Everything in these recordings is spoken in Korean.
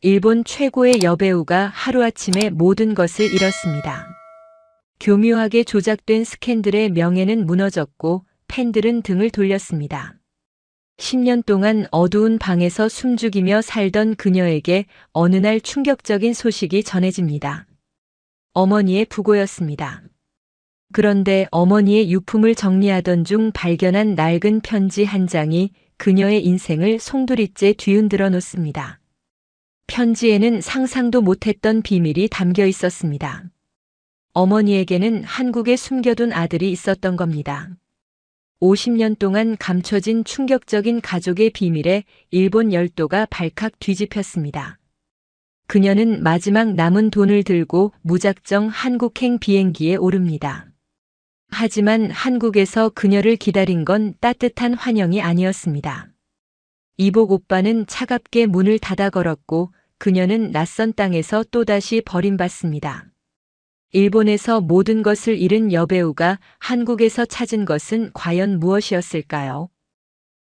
일본 최고의 여배우가 하루아침에 모든 것을 잃었습니다. 교묘하게 조작된 스캔들의 명예는 무너졌고 팬들은 등을 돌렸습니다. 10년 동안 어두운 방에서 숨죽이며 살던 그녀에게 어느 날 충격적인 소식이 전해집니다. 어머니의 부고였습니다. 그런데 어머니의 유품을 정리하던 중 발견한 낡은 편지 한 장이 그녀의 인생을 송두리째 뒤흔들어 놓습니다. 편지에는 상상도 못했던 비밀이 담겨 있었습니다. 어머니에게는 한국에 숨겨둔 아들이 있었던 겁니다. 50년 동안 감춰진 충격적인 가족의 비밀에 일본 열도가 발칵 뒤집혔습니다. 그녀는 마지막 남은 돈을 들고 무작정 한국행 비행기에 오릅니다. 하지만 한국에서 그녀를 기다린 건 따뜻한 환영이 아니었습니다. 이복 오빠는 차갑게 문을 닫아 걸었고 그녀는 낯선 땅에서 또다시 버림받습니다. 일본에서 모든 것을 잃은 여배우가 한국에서 찾은 것은 과연 무엇이었을까요?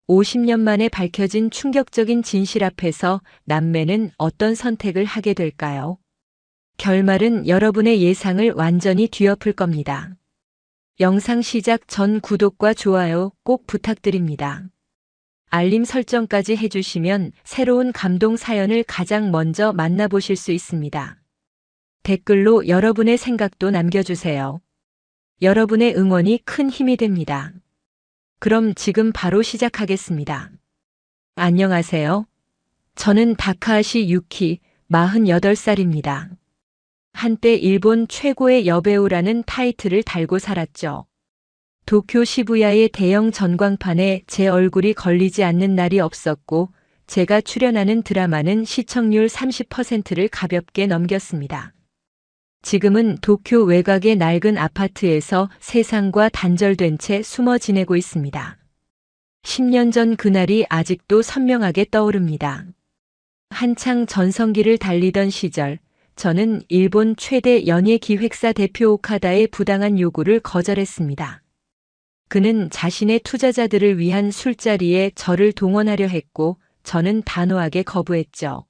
50년 만에 밝혀진 충격적인 진실 앞에서 남매는 어떤 선택을 하게 될까요? 결말은 여러분의 예상을 완전히 뒤엎을 겁니다. 영상 시작 전 구독과 좋아요 꼭 부탁드립니다. 알림 설정까지 해주시면 새로운 감동 사연을 가장 먼저 만나보실 수 있습니다. 댓글로 여러분의 생각도 남겨주세요. 여러분의 응원이 큰 힘이 됩니다. 그럼 지금 바로 시작하겠습니다. 안녕하세요. 저는 다카하시 유키, 48살입니다. 한때 일본 최고의 여배우라는 타이틀을 달고 살았죠. 도쿄 시부야의 대형 전광판에 제 얼굴이 걸리지 않는 날이 없었고 제가 출연하는 드라마는 시청률 30%를 가볍게 넘겼습니다. 지금은 도쿄 외곽의 낡은 아파트에서 세상과 단절된 채 숨어 지내고 있습니다. 10년 전 그날이 아직도 선명하게 떠오릅니다. 한창 전성기를 달리던 시절, 저는 일본 최대 연예기획사 대표 오카다의 부당한 요구를 거절했습니다. 그는 자신의 투자자들을 위한 술자리에 저를 동원하려 했고 저는 단호하게 거부했죠.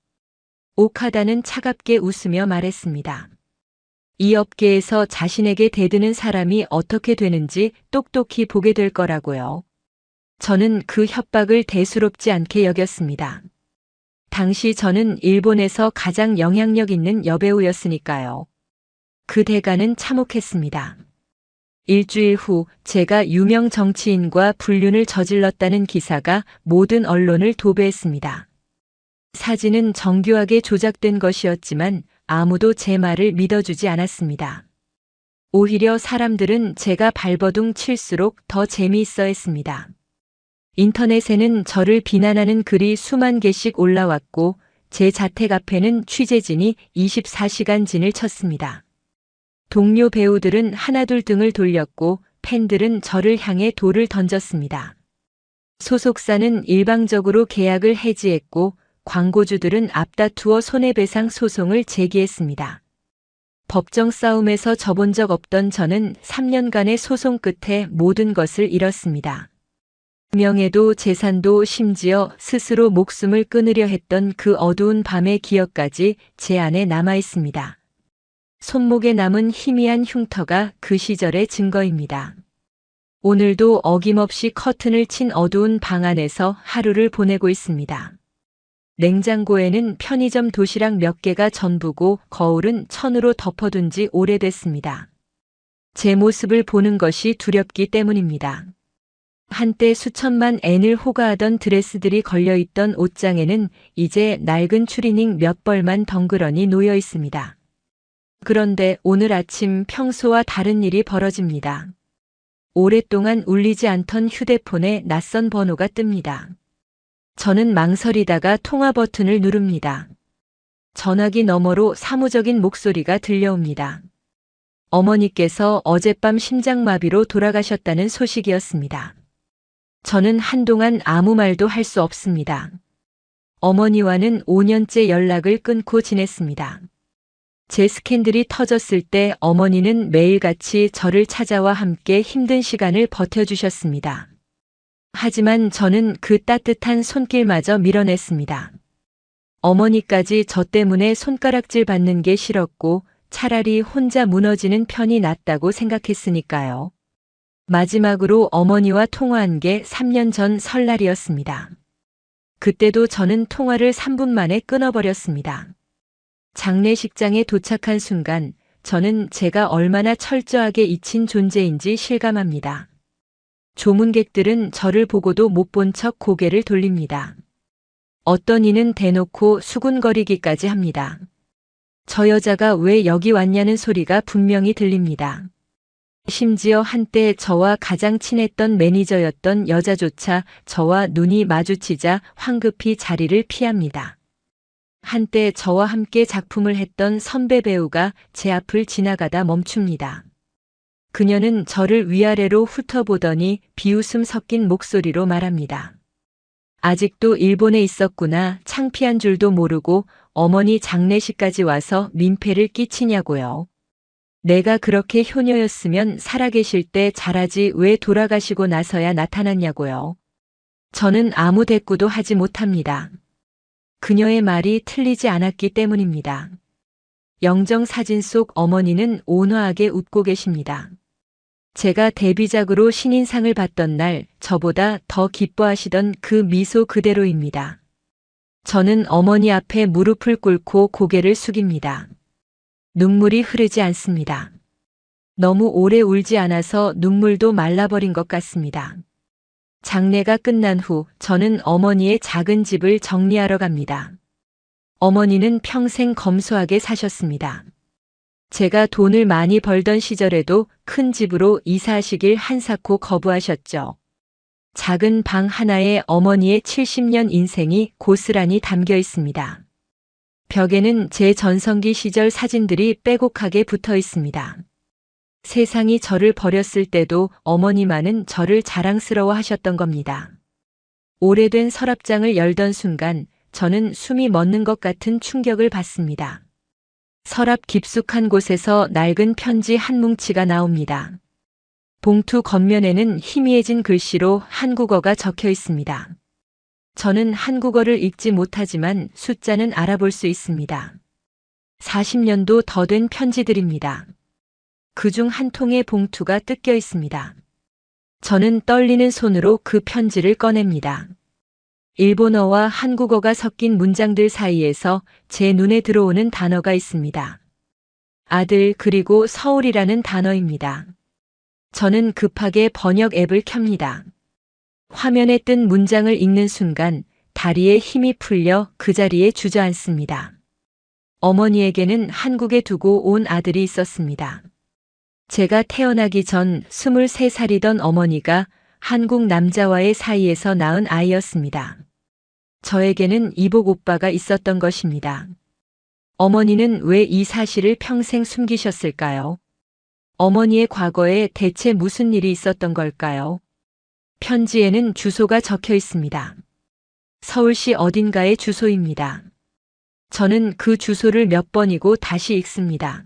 오카다는 차갑게 웃으며 말했습니다. 이 업계에서 자신에게 대드는 사람이 어떻게 되는지 똑똑히 보게 될 거라고요. 저는 그 협박을 대수롭지 않게 여겼습니다. 당시 저는 일본에서 가장 영향력 있는 여배우였으니까요. 그 대가는 참혹했습니다. 일주일 후 제가 유명 정치인과 불륜을 저질렀다는 기사가 모든 언론을 도배했습니다. 사진은 정교하게 조작된 것이었지만 아무도 제 말을 믿어주지 않았습니다. 오히려 사람들은 제가 발버둥 칠수록 더 재미있어 했습니다. 인터넷에는 저를 비난하는 글이 수만 개씩 올라왔고 제 자택 앞에는 취재진이 24시간진을 쳤습니다. 동료 배우들은 하나둘 등을 돌렸고 팬들은 저를 향해 돌을 던졌습니다. 소속사는 일방적으로 계약을 해지했고 광고주들은 앞다투어 손해배상 소송을 제기했습니다. 법정 싸움에서 져본 적 없던 저는 3년간의 소송 끝에 모든 것을 잃었습니다. 명예도 재산도 심지어 스스로 목숨을 끊으려 했던 그 어두운 밤의 기억까지 제 안에 남아 있습니다. 손목에 남은 희미한 흉터가 그 시절의 증거입니다. 오늘도 어김없이 커튼을 친 어두운 방 안에서 하루를 보내고 있습니다. 냉장고에는 편의점 도시락 몇 개가 전부고 거울은 천으로 덮어둔 지 오래됐습니다. 제 모습을 보는 것이 두렵기 때문입니다. 한때 수천만 엔을 호가하던 드레스들이 걸려있던 옷장에는 이제 낡은 추리닝 몇 벌만 덩그러니 놓여 있습니다. 그런데 오늘 아침 평소와 다른 일이 벌어집니다. 오랫동안 울리지 않던 휴대폰에 낯선 번호가 뜹니다. 저는 망설이다가 통화 버튼을 누릅니다. 전화기 너머로 사무적인 목소리가 들려옵니다. 어머니께서 어젯밤 심장마비로 돌아가셨다는 소식이었습니다. 저는 한동안 아무 말도 할 수 없습니다. 어머니와는 5년째 연락을 끊고 지냈습니다. 제 스캔들이 터졌을 때 어머니는 매일같이 저를 찾아와 함께 힘든 시간을 버텨주셨습니다. 하지만 저는 그 따뜻한 손길마저 밀어냈습니다. 어머니까지 저 때문에 손가락질 받는 게 싫었고 차라리 혼자 무너지는 편이 낫다고 생각했으니까요. 마지막으로 어머니와 통화한 게 3년 전 설날이었습니다. 그때도 저는 통화를 3분 만에 끊어버렸습니다. 장례식장에 도착한 순간 저는 제가 얼마나 철저하게 잊힌 존재인지 실감합니다. 조문객들은 저를 보고도 못 본 척 고개를 돌립니다. 어떤 이는 대놓고 수군거리기까지 합니다. 저 여자가 왜 여기 왔냐는 소리가 분명히 들립니다. 심지어 한때 저와 가장 친했던 매니저였던 여자조차 저와 눈이 마주치자 황급히 자리를 피합니다. 한때 저와 함께 작품을 했던 선배 배우가 제 앞을 지나가다 멈춥니다. 그녀는 저를 위아래로 훑어보더니 비웃음 섞인 목소리로 말합니다. 아직도 일본에 있었구나. 창피한 줄도 모르고 어머니 장례식까지 와서 민폐를 끼치냐고요. 내가 그렇게 효녀였으면 살아계실 때 잘하지 왜 돌아가시고 나서야 나타났냐고요. 저는 아무 대꾸도 하지 못합니다. 그녀의 말이 틀리지 않았기 때문입니다. 영정 사진 속 어머니는 온화하게 웃고 계십니다. 제가 데뷔작으로 신인상을 받던 날 저보다 더 기뻐하시던 그 미소 그대로입니다. 저는 어머니 앞에 무릎을 꿇고 고개를 숙입니다. 눈물이 흐르지 않습니다. 너무 오래 울지 않아서 눈물도 말라버린 것 같습니다. 장례가 끝난 후 저는 어머니의 작은 집을 정리하러 갑니다. 어머니는 평생 검소하게 사셨습니다. 제가 돈을 많이 벌던 시절에도 큰 집으로 이사하시길 한사코 거부하셨죠. 작은 방 하나에 어머니의 70년 인생이 고스란히 담겨 있습니다. 벽에는 제 전성기 시절 사진들이 빼곡하게 붙어 있습니다. 세상이 저를 버렸을 때도 어머니만은 저를 자랑스러워 하셨던 겁니다. 오래된 서랍장을 열던 순간 저는 숨이 멎는 것 같은 충격을 받습니다. 서랍 깊숙한 곳에서 낡은 편지 한 뭉치가 나옵니다. 봉투 겉면에는 희미해진 글씨로 한국어가 적혀 있습니다. 저는 한국어를 읽지 못하지만 숫자는 알아볼 수 있습니다. 40년도 더 된 편지들입니다. 그중 한 통의 봉투가 뜯겨 있습니다. 저는 떨리는 손으로 그 편지를 꺼냅니다. 일본어와 한국어가 섞인 문장들 사이에서 제 눈에 들어오는 단어가 있습니다. 아들 그리고 서울이라는 단어입니다. 저는 급하게 번역 앱을 켭니다. 화면에 뜬 문장을 읽는 순간 다리에 힘이 풀려 그 자리에 주저앉습니다. 어머니에게는 한국에 두고 온 아들이 있었습니다. 제가 태어나기 전 23살이던 어머니가 한국 남자와의 사이에서 낳은 아이였습니다. 저에게는 이복 오빠가 있었던 것입니다. 어머니는 왜 이 사실을 평생 숨기셨을까요? 어머니의 과거에 대체 무슨 일이 있었던 걸까요? 편지에는 주소가 적혀 있습니다. 서울시 어딘가의 주소입니다. 저는 그 주소를 몇 번이고 다시 읽습니다.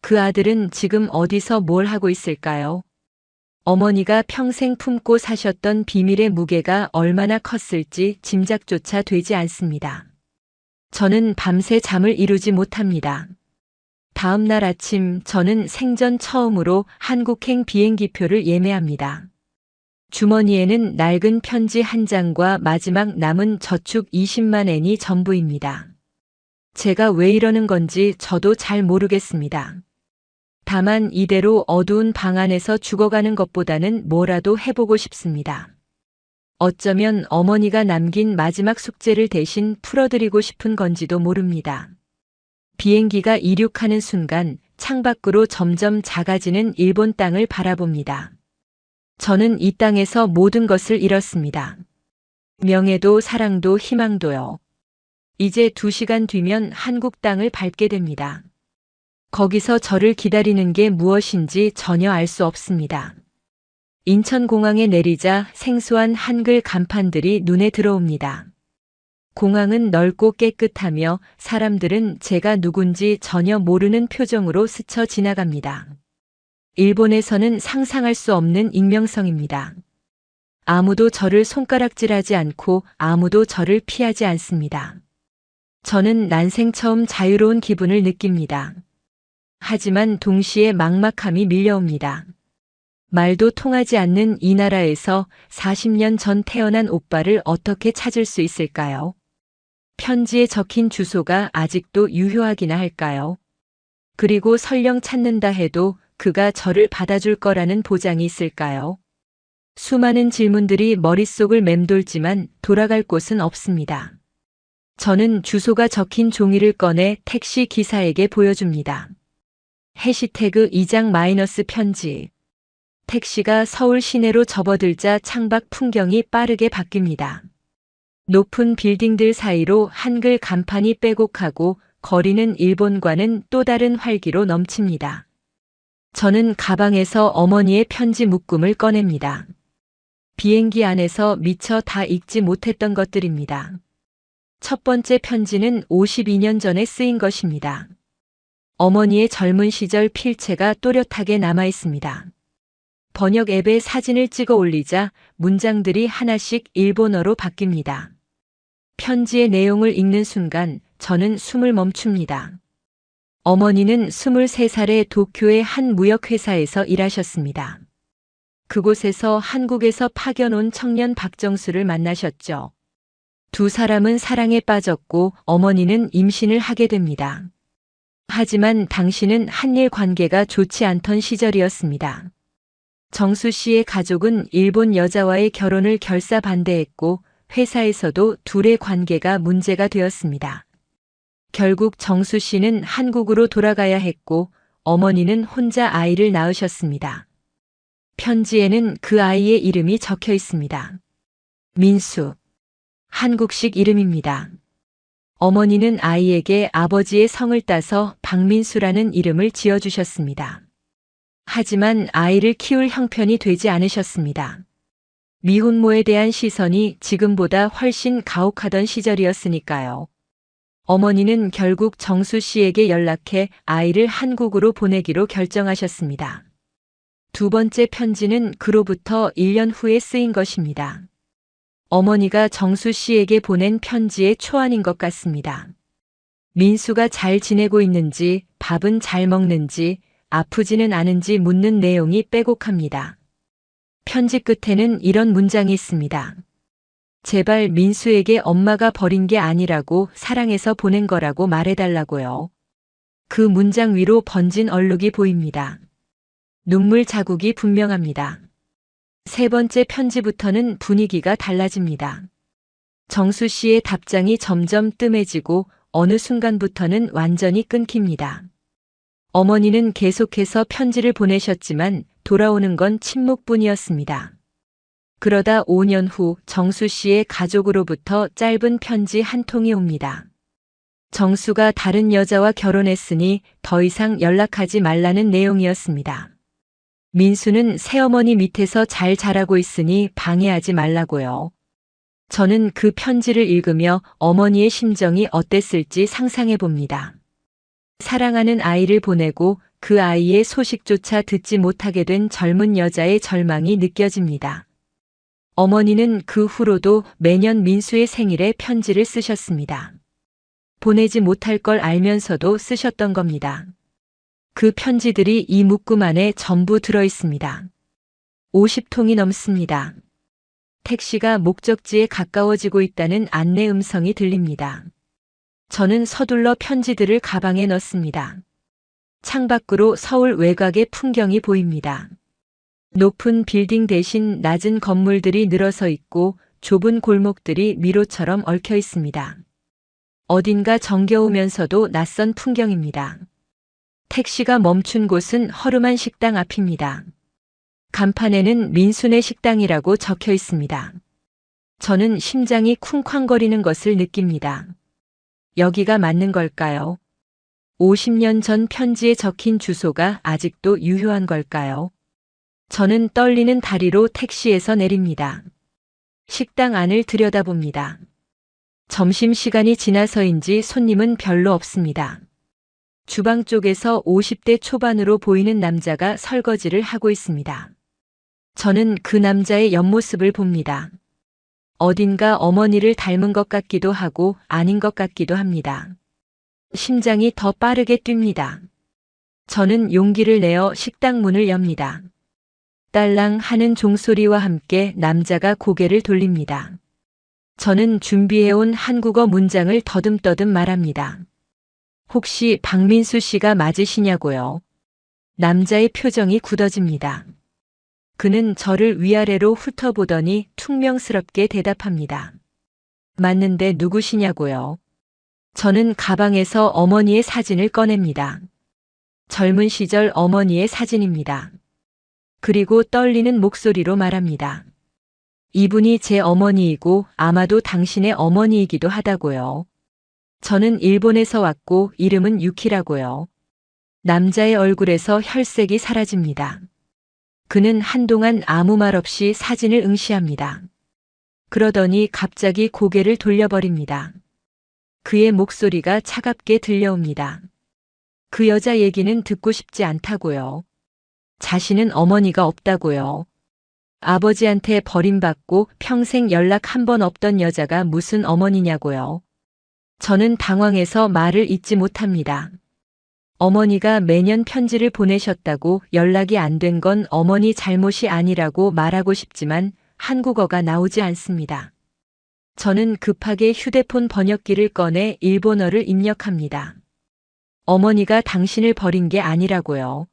그 아들은 지금 어디서 뭘 하고 있을까요? 어머니가 평생 품고 사셨던 비밀의 무게가 얼마나 컸을지 짐작조차 되지 않습니다. 저는 밤새 잠을 이루지 못합니다. 다음 날 아침 저는 생전 처음으로 한국행 비행기표를 예매합니다. 주머니에는 낡은 편지 한 장과 마지막 남은 저축 20만 엔이 전부입니다. 제가 왜 이러는 건지 저도 잘 모르겠습니다. 다만 이대로 어두운 방 안에서 죽어가는 것보다는 뭐라도 해보고 싶습니다. 어쩌면 어머니가 남긴 마지막 숙제를 대신 풀어드리고 싶은 건지도 모릅니다. 비행기가 이륙하는 순간 창밖으로 점점 작아지는 일본 땅을 바라봅니다. 저는 이 땅에서 모든 것을 잃었습니다. 명예도 사랑도 희망도요. 이제 2시간 뒤면 한국 땅을 밟게 됩니다. 거기서 저를 기다리는 게 무엇인지 전혀 알 수 없습니다. 인천공항에 내리자 생소한 한글 간판들이 눈에 들어옵니다. 공항은 넓고 깨끗하며 사람들은 제가 누군지 전혀 모르는 표정으로 스쳐 지나갑니다. 일본에서는 상상할 수 없는 익명성입니다. 아무도 저를 손가락질하지 않고 아무도 저를 피하지 않습니다. 저는 난생 처음 자유로운 기분을 느낍니다. 하지만 동시에 막막함이 밀려옵니다. 말도 통하지 않는 이 나라에서 40년 전 태어난 오빠를 어떻게 찾을 수 있을까요? 편지에 적힌 주소가 아직도 유효하기나 할까요? 그리고 설령 찾는다 해도 그가 저를 받아줄 거라는 보장이 있을까요? 수많은 질문들이 머릿속을 맴돌지만 돌아갈 곳은 없습니다. 저는 주소가 적힌 종이를 꺼내 택시 기사에게 보여줍니다. 해시태그 2장 마이너스 편지. 택시가 서울 시내로 접어들자 창밖 풍경이 빠르게 바뀝니다. 높은 빌딩들 사이로 한글 간판이 빼곡하고 거리는 일본과는 또 다른 활기로 넘칩니다. 저는 가방에서 어머니의 편지 묶음을 꺼냅니다. 비행기 안에서 미처 다 읽지 못했던 것들입니다. 첫 번째 편지는 52년 전에 쓰인 것입니다. 어머니의 젊은 시절 필체가 또렷하게 남아 있습니다. 번역 앱에 사진을 찍어 올리자 문장들이 하나씩 일본어로 바뀝니다. 편지의 내용을 읽는 순간 저는 숨을 멈춥니다. 어머니는 23살에 도쿄의 한 무역회사에서 일하셨습니다. 그곳에서 한국에서 파견 온 청년 박정수를 만나셨죠. 두 사람은 사랑에 빠졌고 어머니는 임신을 하게 됩니다. 하지만 당시는 한일 관계가 좋지 않던 시절이었습니다. 정수 씨의 가족은 일본 여자와의 결혼을 결사 반대했고 회사에서도 둘의 관계가 문제가 되었습니다. 결국 정수 씨는 한국으로 돌아가야 했고 어머니는 혼자 아이를 낳으셨습니다. 편지에는 그 아이의 이름이 적혀 있습니다. 민수. 한국식 이름입니다. 어머니는 아이에게 아버지의 성을 따서 박민수라는 이름을 지어주셨습니다. 하지만 아이를 키울 형편이 되지 않으셨습니다. 미혼모에 대한 시선이 지금보다 훨씬 가혹하던 시절이었으니까요. 어머니는 결국 정수 씨에게 연락해 아이를 한국으로 보내기로 결정하셨습니다. 두 번째 편지는 그로부터 1년 후에 쓰인 것입니다. 어머니가 정수 씨에게 보낸 편지의 초안인 것 같습니다. 민수가 잘 지내고 있는지, 밥은 잘 먹는지, 아프지는 않은지 묻는 내용이 빼곡합니다. 편지 끝에는 이런 문장이 있습니다. 제발 민수에게 엄마가 버린 게 아니라고 사랑해서 보낸 거라고 말해달라고요. 그 문장 위로 번진 얼룩이 보입니다. 눈물 자국이 분명합니다. 세 번째 편지부터는 분위기가 달라집니다. 정수 씨의 답장이 점점 뜸해지고 어느 순간부터는 완전히 끊깁니다. 어머니는 계속해서 편지를 보내셨지만 돌아오는 건 침묵뿐이었습니다. 그러다 5년 후 정수 씨의 가족으로부터 짧은 편지 한 통이 옵니다. 정수가 다른 여자와 결혼했으니 더 이상 연락하지 말라는 내용이었습니다. 민수는 새어머니 밑에서 잘 자라고 있으니 방해하지 말라고요. 저는 그 편지를 읽으며 어머니의 심정이 어땠을지 상상해 봅니다. 사랑하는 아이를 보내고 그 아이의 소식조차 듣지 못하게 된 젊은 여자의 절망이 느껴집니다. 어머니는 그 후로도 매년 민수의 생일에 편지를 쓰셨습니다. 보내지 못할 걸 알면서도 쓰셨던 겁니다. 그 편지들이 이 묶음 안에 전부 들어 있습니다. 50통이 넘습니다. 택시가 목적지에 가까워지고 있다는 안내 음성이 들립니다. 저는 서둘러 편지들을 가방에 넣습니다. 창밖으로 서울 외곽의 풍경이 보입니다. 높은 빌딩 대신 낮은 건물들이 늘어서 있고 좁은 골목들이 미로처럼 얽혀 있습니다. 어딘가 정겨우면서도 낯선 풍경입니다. 택시가 멈춘 곳은 허름한 식당 앞입니다. 간판에는 민수네 식당이라고 적혀 있습니다. 저는 심장이 쿵쾅거리는 것을 느낍니다. 여기가 맞는 걸까요? 50년 전 편지에 적힌 주소가 아직도 유효한 걸까요? 저는 떨리는 다리로 택시에서 내립니다. 식당 안을 들여다봅니다. 점심시간이 지나서인지 손님은 별로 없습니다. 주방 쪽에서 50대 초반으로 보이는 남자가 설거지를 하고 있습니다. 저는 그 남자의 옆모습을 봅니다. 어딘가 어머니를 닮은 것 같기도 하고 아닌 것 같기도 합니다. 심장이 더 빠르게 뜁니다. 저는 용기를 내어 식당 문을 엽니다. 딸랑 하는 종소리와 함께 남자가 고개를 돌립니다. 저는 준비해온 한국어 문장을 더듬더듬 말합니다. 혹시 박민수 씨가 맞으시냐고요? 남자의 표정이 굳어집니다. 그는 저를 위아래로 훑어보더니 퉁명스럽게 대답합니다. 맞는데 누구시냐고요? 저는 가방에서 어머니의 사진을 꺼냅니다. 젊은 시절 어머니의 사진입니다. 그리고 떨리는 목소리로 말합니다. 이분이 제 어머니이고 아마도 당신의 어머니이기도 하다고요. 저는 일본에서 왔고 이름은 유키라고요. 남자의 얼굴에서 혈색이 사라집니다. 그는 한동안 아무 말 없이 사진을 응시합니다. 그러더니 갑자기 고개를 돌려버립니다. 그의 목소리가 차갑게 들려옵니다. 그 여자 얘기는 듣고 싶지 않다고요. 자신은 어머니가 없다고요. 아버지한테 버림받고 평생 연락 한 번 없던 여자가 무슨 어머니냐고요. 저는 당황해서 말을 잇지 못합니다. 어머니가 매년 편지를 보내셨다고 연락이 안 된 건 어머니 잘못이 아니라고 말하고 싶지만 한국어가 나오지 않습니다. 저는 급하게 휴대폰 번역기를 꺼내 일본어를 입력합니다. 어머니가 당신을 버린 게 아니라고요.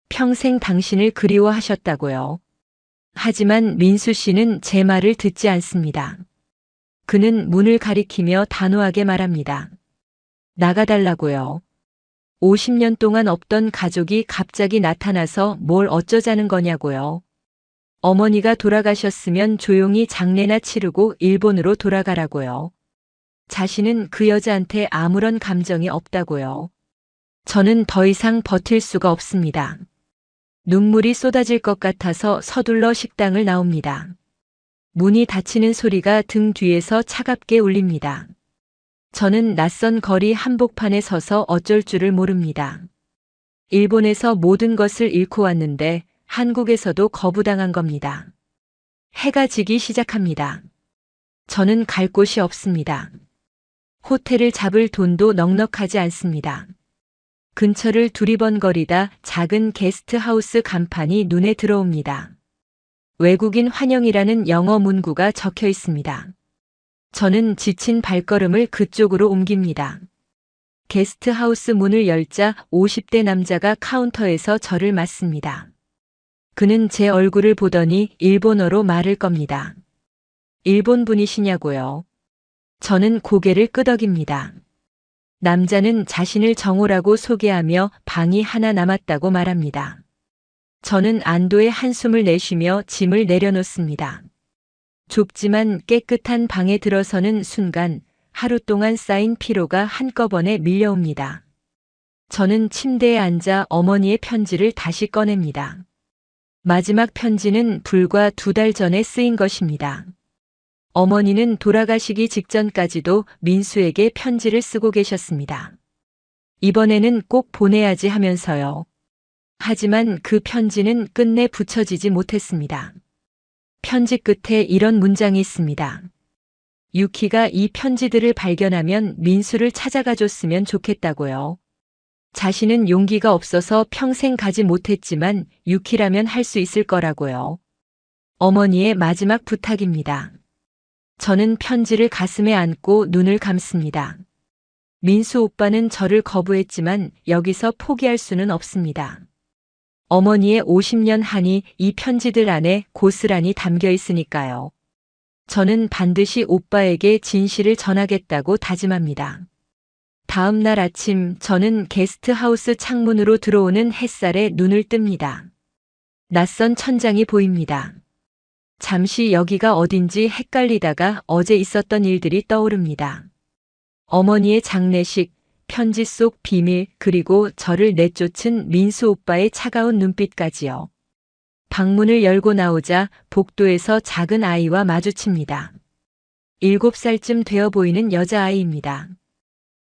평생 당신을 그리워하셨다고요. 하지만 민수 씨는 제 말을 듣지 않습니다. 그는 문을 가리키며 단호하게 말합니다. 나가달라고요. 50년 동안 없던 가족이 갑자기 나타나서 뭘 어쩌자는 거냐고요. 어머니가 돌아가셨으면 조용히 장례나 치르고 일본으로 돌아가라고요. 자신은 그 여자한테 아무런 감정이 없다고요. 저는 더 이상 버틸 수가 없습니다. 눈물이 쏟아질 것 같아서 서둘러 식당을 나옵니다. 문이 닫히는 소리가 등 뒤에서 차갑게 울립니다. 저는 낯선 거리 한복판에 서서 어쩔 줄을 모릅니다. 일본에서 모든 것을 잃고 왔는데 한국에서도 거부당한 겁니다. 해가 지기 시작합니다. 저는 갈 곳이 없습니다. 호텔을 잡을 돈도 넉넉하지 않습니다. 근처를 두리번거리다 작은 게스트하우스 간판이 눈에 들어옵니다. 외국인 환영이라는 영어 문구가 적혀 있습니다. 저는 지친 발걸음을 그쪽으로 옮깁니다. 게스트하우스 문을 열자 50대 남자가 카운터에서 저를 맞습니다. 그는 제 얼굴을 보더니 일본어로 말을 겁니다. 일본 분이시냐고요? 저는 고개를 끄덕입니다. 남자는 자신을 정호라고 소개하며 방이 하나 남았다고 말합니다. 저는 안도의 한숨을 내쉬며 짐을 내려놓습니다. 좁지만 깨끗한 방에 들어서는 순간 하루 동안 쌓인 피로가 한꺼번에 밀려옵니다. 저는 침대에 앉아 어머니의 편지를 다시 꺼냅니다. 마지막 편지는 불과 2달 전에 쓰인 것입니다. 어머니는 돌아가시기 직전까지도 민수에게 편지를 쓰고 계셨습니다. 이번에는 꼭 보내야지 하면서요. 하지만 그 편지는 끝내 붙여지지 못했습니다. 편지 끝에 이런 문장이 있습니다. 유키가 이 편지들을 발견하면 민수를 찾아가 줬으면 좋겠다고요. 자신은 용기가 없어서 평생 가지 못했지만 유키라면 할 수 있을 거라고요. 어머니의 마지막 부탁입니다. 저는 편지를 가슴에 안고 눈을 감습니다. 민수 오빠는 저를 거부했지만 여기서 포기할 수는 없습니다. 어머니의 50년 한이 이 편지들 안에 고스란히 담겨 있으니까요. 저는 반드시 오빠에게 진실을 전하겠다고 다짐합니다. 다음 날 아침 저는 게스트하우스 창문으로 들어오는 햇살에 눈을 뜹니다. 낯선 천장이 보입니다. 잠시 여기가 어딘지 헷갈리다가 어제 있었던 일들이 떠오릅니다. 어머니의 장례식, 편지 속 비밀, 그리고 저를 내쫓은 민수 오빠의 차가운 눈빛까지요. 방문을 열고 나오자 복도에서 작은 아이와 마주칩니다. 7살쯤 되어 보이는 여자아이입니다.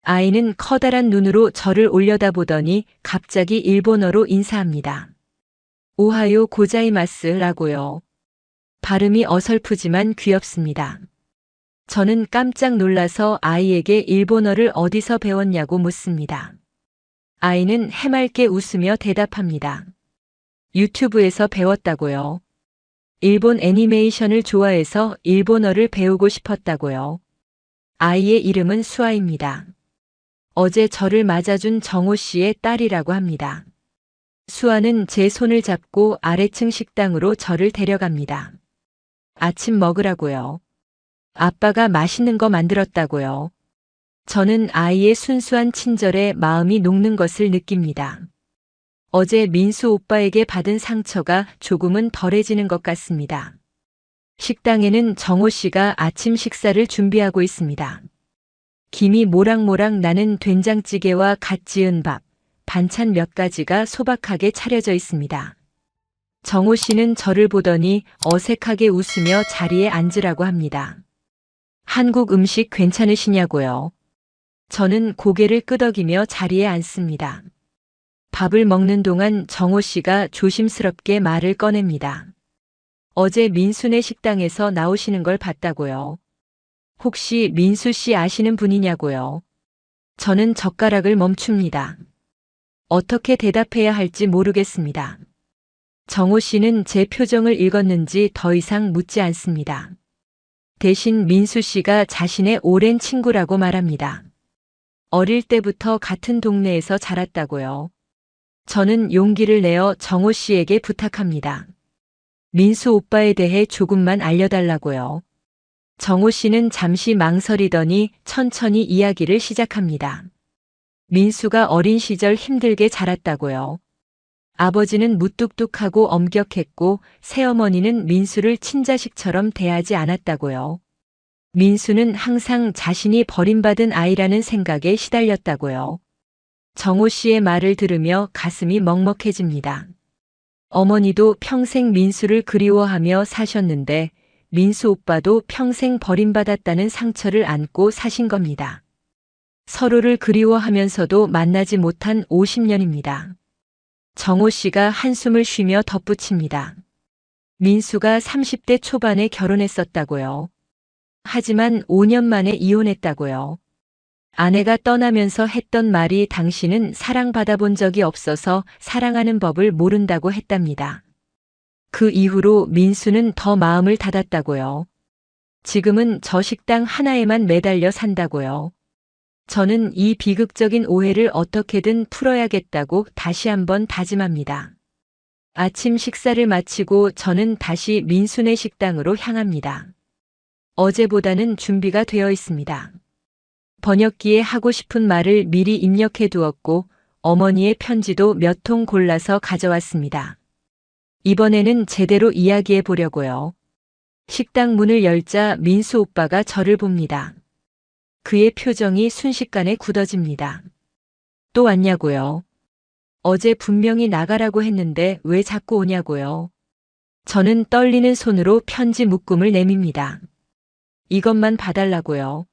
아이는 커다란 눈으로 저를 올려다보더니 갑자기 일본어로 인사합니다. 오하요 고자이마스라고요. 발음이 어설프지만 귀엽습니다. 저는 깜짝 놀라서 아이에게 일본어를 어디서 배웠냐고 묻습니다. 아이는 해맑게 웃으며 대답합니다. 유튜브에서 배웠다고요. 일본 애니메이션을 좋아해서 일본어를 배우고 싶었다고요. 아이의 이름은 수아입니다. 어제 저를 맞아준 정호 씨의 딸이라고 합니다. 수아는 제 손을 잡고 아래층 식당으로 저를 데려갑니다. 아침 먹으라고요. 아빠가 맛있는 거 만들었다고요. 저는 아이의 순수한 친절에 마음이 녹는 것을 느낍니다. 어제 민수 오빠에게 받은 상처가 조금은 덜해지는 것 같습니다. 식당에는 정호 씨가 아침 식사를 준비하고 있습니다. 김이 모락모락 나는 된장찌개와 갓 지은 밥, 반찬 몇 가지가 소박하게 차려져 있습니다. 정호 씨는 저를 보더니 어색하게 웃으며 자리에 앉으라고 합니다. 한국 음식 괜찮으시냐고요? 저는 고개를 끄덕이며 자리에 앉습니다. 밥을 먹는 동안 정호 씨가 조심스럽게 말을 꺼냅니다. 어제 민수네 식당에서 나오시는 걸 봤다고요. 혹시 민수 씨 아시는 분이냐고요? 저는 젓가락을 멈춥니다. 어떻게 대답해야 할지 모르겠습니다. 정호 씨는 제 표정을 읽었는지 더 이상 묻지 않습니다. 대신 민수 씨가 자신의 오랜 친구라고 말합니다. 어릴 때부터 같은 동네에서 자랐다고요. 저는 용기를 내어 정호 씨에게 부탁합니다. 민수 오빠에 대해 조금만 알려달라고요. 정호 씨는 잠시 망설이더니 천천히 이야기를 시작합니다. 민수가 어린 시절 힘들게 자랐다고요. 아버지는 무뚝뚝하고 엄격했고 새어머니는 민수를 친자식처럼 대하지 않았다고요. 민수는 항상 자신이 버림받은 아이라는 생각에 시달렸다고요. 정호 씨의 말을 들으며 가슴이 먹먹해집니다. 어머니도 평생 민수를 그리워하며 사셨는데 민수 오빠도 평생 버림받았다는 상처를 안고 사신 겁니다. 서로를 그리워하면서도 만나지 못한 50년입니다. 정호 씨가 한숨을 쉬며 덧붙입니다. 민수가 30대 초반에 결혼했었다고요. 하지만 5년 만에 이혼했다고요. 아내가 떠나면서 했던 말이 당신은 사랑받아본 적이 없어서 사랑하는 법을 모른다고 했답니다. 그 이후로 민수는 더 마음을 닫았다고요. 지금은 저 식당 하나에만 매달려 산다고요. 저는 이 비극적인 오해를 어떻게든 풀어야겠다고 다시 한번 다짐합니다. 아침 식사를 마치고 저는 다시 민수네 식당으로 향합니다. 어제보다는 준비가 되어 있습니다. 번역기에 하고 싶은 말을 미리 입력해 두었고 어머니의 편지도 몇 통 골라서 가져왔습니다. 이번에는 제대로 이야기해 보려고요. 식당 문을 열자 민수 오빠가 저를 봅니다. 그의 표정이 순식간에 굳어집니다. 또 왔냐고요? 어제 분명히 나가라고 했는데 왜 자꾸 오냐고요? 저는 떨리는 손으로 편지 묶음을 내밉니다. 이것만 봐달라고요.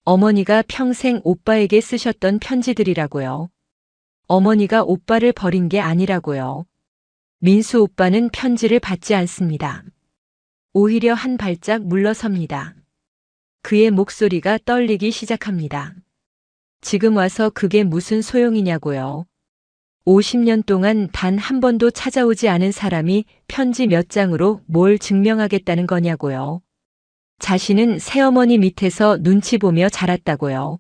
어머니가 평생 오빠에게 쓰셨던 편지들이라고요. 어머니가 오빠를 버린 게 아니라고요. 민수 오빠는 편지를 받지 않습니다. 오히려 한 발짝 물러섭니다. 그의 목소리가 떨리기 시작합니다. 지금 와서 그게 무슨 소용이냐고요. 50년 동안 단 한 번도 찾아오지 않은 사람이 편지 몇 장으로 뭘 증명하겠다는 거냐고요. 자신은 새어머니 밑에서 눈치 보며 자랐다고요.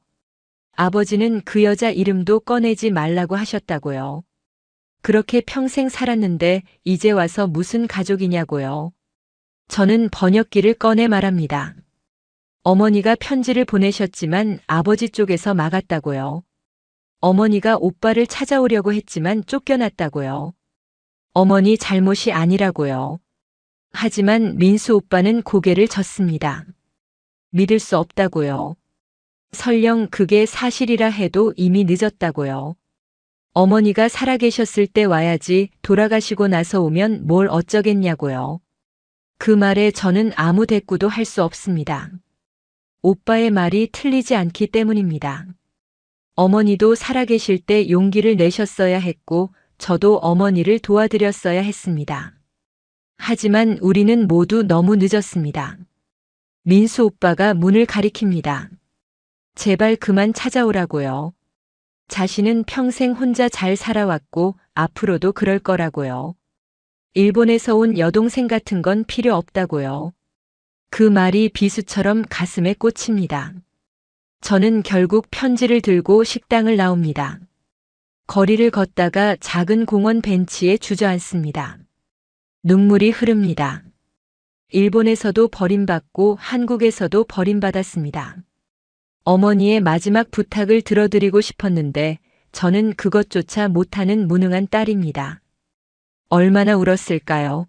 아버지는 그 여자 이름도 꺼내지 말라고 하셨다고요. 그렇게 평생 살았는데 이제 와서 무슨 가족이냐고요. 저는 번역기를 꺼내 말합니다. 어머니가 편지를 보내셨지만 아버지 쪽에서 막았다고요. 어머니가 오빠를 찾아오려고 했지만 쫓겨났다고요. 어머니 잘못이 아니라고요. 하지만 민수 오빠는 고개를 젓습니다. 믿을 수 없다고요. 설령 그게 사실이라 해도 이미 늦었다고요. 어머니가 살아계셨을 때 와야지 돌아가시고 나서 오면 뭘 어쩌겠냐고요. 그 말에 저는 아무 대꾸도 할 수 없습니다. 오빠의 말이 틀리지 않기 때문입니다. 어머니도 살아계실 때 용기를 내셨어야 했고 저도 어머니를 도와드렸어야 했습니다. 하지만 우리는 모두 너무 늦었습니다. 민수 오빠가 문을 가리킵니다. 제발 그만 찾아오라고요. 자신은 평생 혼자 잘 살아왔고 앞으로도 그럴 거라고요. 일본에서 온 여동생 같은 건 필요 없다고요. 그 말이 비수처럼 가슴에 꽂힙니다. 저는 결국 편지를 들고 식당을 나옵니다. 거리를 걷다가 작은 공원 벤치에 주저앉습니다. 눈물이 흐릅니다. 일본에서도 버림받고 한국에서도 버림받았습니다. 어머니의 마지막 부탁을 들어드리고 싶었는데 저는 그것조차 못하는 무능한 딸입니다. 얼마나 울었을까요?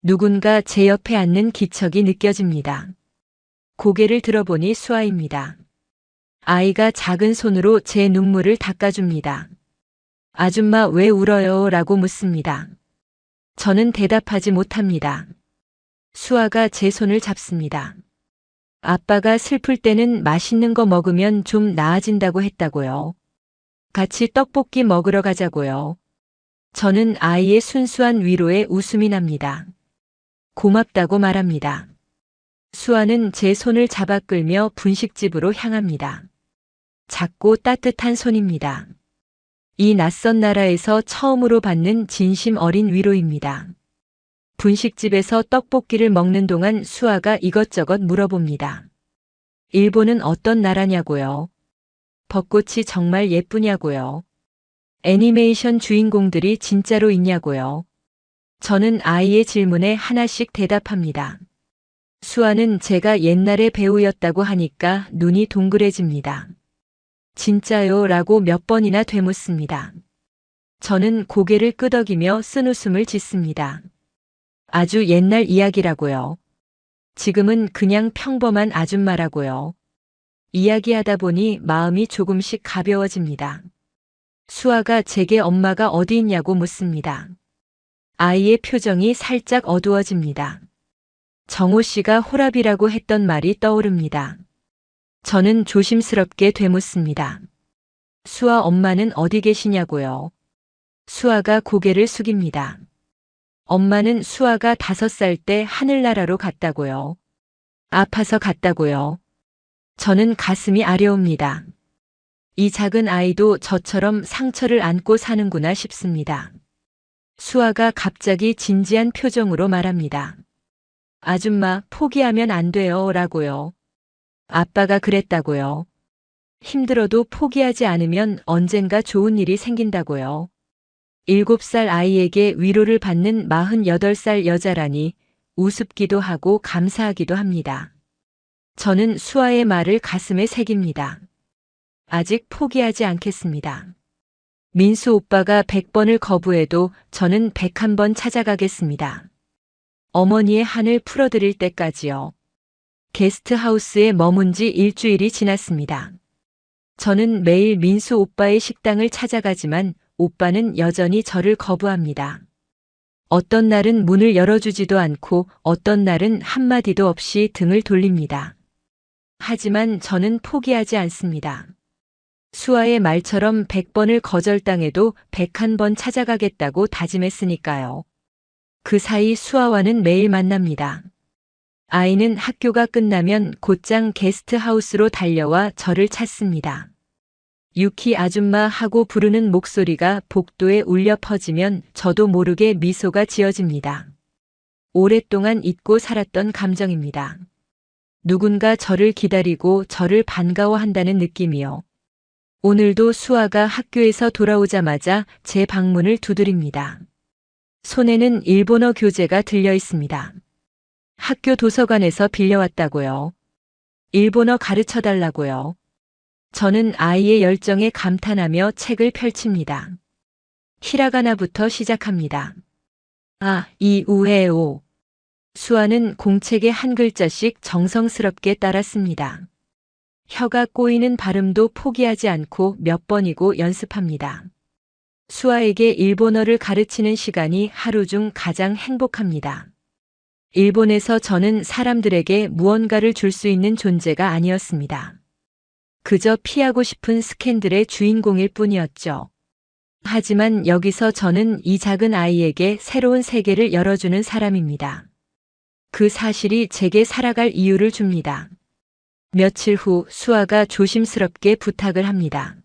누군가 제 옆에 앉는 기척이 느껴집니다. 고개를 들어보니 수아입니다. 아이가 작은 손으로 제 눈물을 닦아줍니다. 아줌마 왜 울어요? 라고 묻습니다. 저는 대답하지 못합니다. 수아가 제 손을 잡습니다. 아빠가 슬플 때는 맛있는 거 먹으면 좀 나아진다고 했다고요. 같이 떡볶이 먹으러 가자고요. 저는 아이의 순수한 위로에 웃음이 납니다. 고맙다고 말합니다. 수아는 제 손을 잡아 끌며 분식집으로 향합니다. 작고 따뜻한 손입니다. 이 낯선 나라에서 처음으로 받는 진심 어린 위로입니다. 분식집에서 떡볶이를 먹는 동안 수아가 이것저것 물어봅니다. 일본은 어떤 나라냐고요? 벚꽃이 정말 예쁘냐고요? 애니메이션 주인공들이 진짜로 있냐고요? 저는 아이의 질문에 하나씩 대답합니다. 수아는 제가 옛날에 배우였다고 하니까 눈이 동그래집니다. 진짜요? 라고 몇 번이나 되묻습니다. 저는 고개를 끄덕이며 쓴웃음을 짓습니다. 아주 옛날 이야기라고요. 지금은 그냥 평범한 아줌마라고요. 이야기하다 보니 마음이 조금씩 가벼워집니다. 수아가 제게 엄마가 어디 있냐고 묻습니다. 아이의 표정이 살짝 어두워집니다. 정호 씨가 호랍이라고 했던 말이 떠오릅니다. 저는 조심스럽게 되묻습니다. 수아 엄마는 어디 계시냐고요? 수아가 고개를 숙입니다. 엄마는 수아가 5살 때 하늘나라로 갔다고요. 아파서 갔다고요. 저는 가슴이 아려옵니다. 이 작은 아이도 저처럼 상처를 안고 사는구나 싶습니다. 수아가 갑자기 진지한 표정으로 말합니다. 아줌마, 포기하면 안 돼요, 라고요. 아빠가 그랬다고요. 힘들어도 포기하지 않으면 언젠가 좋은 일이 생긴다고요. 7살 아이에게 위로를 받는 48살 여자라니 우습기도 하고 감사하기도 합니다. 저는 수아의 말을 가슴에 새깁니다. 아직 포기하지 않겠습니다. 민수 오빠가 100번을 거부해도 저는 101번 찾아가겠습니다. 어머니의 한을 풀어드릴 때까지요. 게스트하우스에 머문 지 일주일이 지났습니다. 저는 매일 민수 오빠의 식당을 찾아가지만 오빠는 여전히 저를 거부합니다. 어떤 날은 문을 열어주지도 않고 어떤 날은 한마디도 없이 등을 돌립니다. 하지만 저는 포기하지 않습니다. 수아의 말처럼 100번을 거절당해도 101번 찾아가겠다고 다짐했으니까요. 그 사이 수아와는 매일 만납니다. 아이는 학교가 끝나면 곧장 게스트하우스로 달려와 저를 찾습니다. 유키 아줌마 하고 부르는 목소리가 복도에 울려 퍼지면 저도 모르게 미소가 지어집니다. 오랫동안 잊고 살았던 감정입니다. 누군가 저를 기다리고 저를 반가워한다는 느낌이요. 오늘도 수아가 학교에서 돌아오자마자 제 방문을 두드립니다. 손에는 일본어 교재가 들려 있습니다. 학교 도서관에서 빌려왔다고요. 일본어 가르쳐 달라고요. 저는 아이의 열정에 감탄하며 책을 펼칩니다. 히라가나부터 시작합니다. 아, 이, 우, 에, 오. 수아는 공책에 한 글자씩 정성스럽게 따랐습니다. 혀가 꼬이는 발음도 포기하지 않고 몇 번이고 연습합니다. 수아에게 일본어를 가르치는 시간이 하루 중 가장 행복합니다. 일본에서 저는 사람들에게 무언가를 줄 수 있는 존재가 아니었습니다. 그저 피하고 싶은 스캔들의 주인공일 뿐이었죠. 하지만 여기서 저는 이 작은 아이에게 새로운 세계를 열어주는 사람입니다. 그 사실이 제게 살아갈 이유를 줍니다. 며칠 후 수아가 조심스럽게 부탁을 합니다.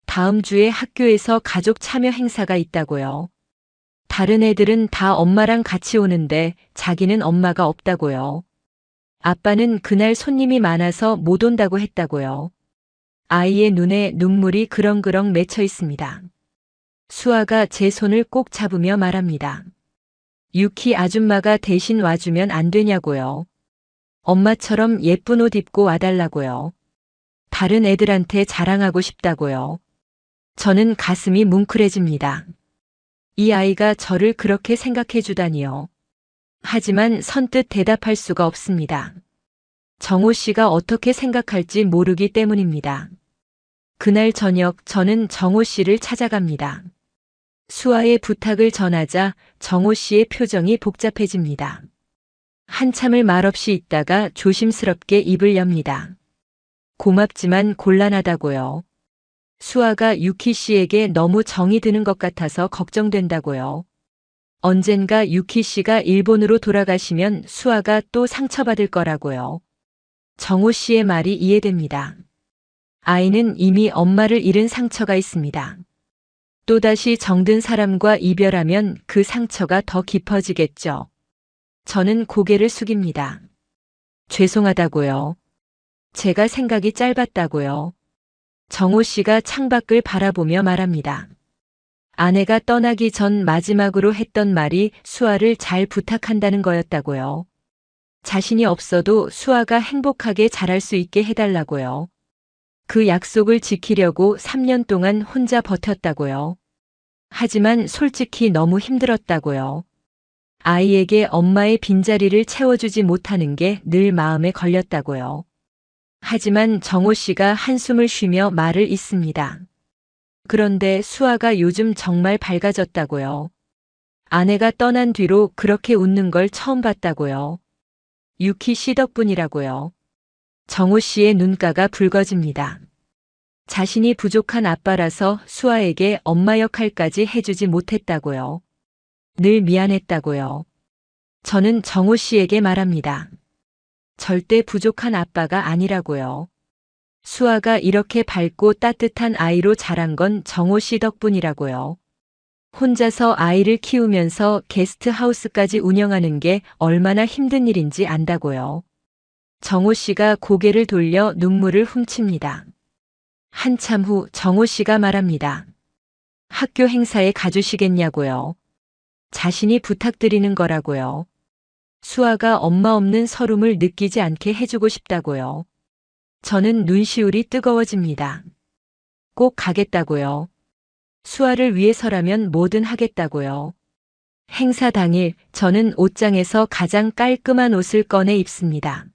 다음 주에 학교에서 가족 참여 행사가 있다고요. 다른 애들은 다 엄마랑 같이 오는데 자기는 엄마가 없다고요. 아빠는 그날 손님이 많아서 못 온다고 했다고요. 아이의 눈에 눈물이 그렁그렁 맺혀 있습니다. 수아가 제 손을 꼭 잡으며 말합니다. 유키 아줌마가 대신 와주면 안 되냐고요. 엄마처럼 예쁜 옷 입고 와달라고요. 다른 애들한테 자랑하고 싶다고요. 저는 가슴이 뭉클해집니다. 이 아이가 저를 그렇게 생각해 주다니요. 하지만 선뜻 대답할 수가 없습니다. 정호 씨가 어떻게 생각할지 모르기 때문입니다. 그날 저녁 저는 정호 씨를 찾아갑니다. 수아의 부탁을 전하자 정호 씨의 표정이 복잡해집니다. 한참을 말없이 있다가 조심스럽게 입을 엽니다. 고맙지만 곤란하다고요. 수아가 유키 씨에게 너무 정이 드는 것 같아서 걱정된다고요. 언젠가 유키 씨가 일본으로 돌아가시면 수아가 또 상처받을 거라고요. 정호 씨의 말이 이해됩니다. 아이는 이미 엄마를 잃은 상처가 있습니다. 또다시 정든 사람과 이별하면 그 상처가 더 깊어지겠죠. 저는 고개를 숙입니다. 죄송하다고요. 제가 생각이 짧았다고요. 정호 씨가 창밖을 바라보며 말합니다. 아내가 떠나기 전 마지막으로 했던 말이 수아를 잘 부탁한다는 거였다고요. 자신이 없어도 수아가 행복하게 자랄 수 있게 해달라고요. 그 약속을 지키려고 3년 동안 혼자 버텼다고요. 하지만 솔직히 너무 힘들었다고요. 아이에게 엄마의 빈자리를 채워주지 못하는 게 늘 마음에 걸렸다고요. 하지만 정호 씨가 한숨을 쉬며 말을 잇습니다. 그런데 수아가 요즘 정말 밝아졌다고요. 아내가 떠난 뒤로 그렇게 웃는 걸 처음 봤다고요. 유키 씨 덕분이라고요. 정호 씨의 눈가가 붉어집니다. 자신이 부족한 아빠라서 수아에게 엄마 역할까지 해주지 못했다고요. 늘 미안했다고요. 저는 정호 씨에게 말합니다. 절대 부족한 아빠가 아니라고요. 수아가 이렇게 밝고 따뜻한 아이로 자란 건 정호 씨 덕분이라고요. 혼자서 아이를 키우면서 게스트하우스까지 운영하는 게 얼마나 힘든 일인지 안다고요. 정호 씨가 고개를 돌려 눈물을 훔칩니다. 한참 후 정호 씨가 말합니다. 학교 행사에 가주시겠냐고요. 자신이 부탁드리는 거라고요. 수아가 엄마 없는 서름을 느끼지 않게 해주고 싶다고요. 저는 눈시울이 뜨거워집니다. 꼭 가겠다고요. 수아를 위해서라면 뭐든 하겠다고요. 행사 당일 저는 옷장에서 가장 깔끔한 옷을 꺼내 입습니다.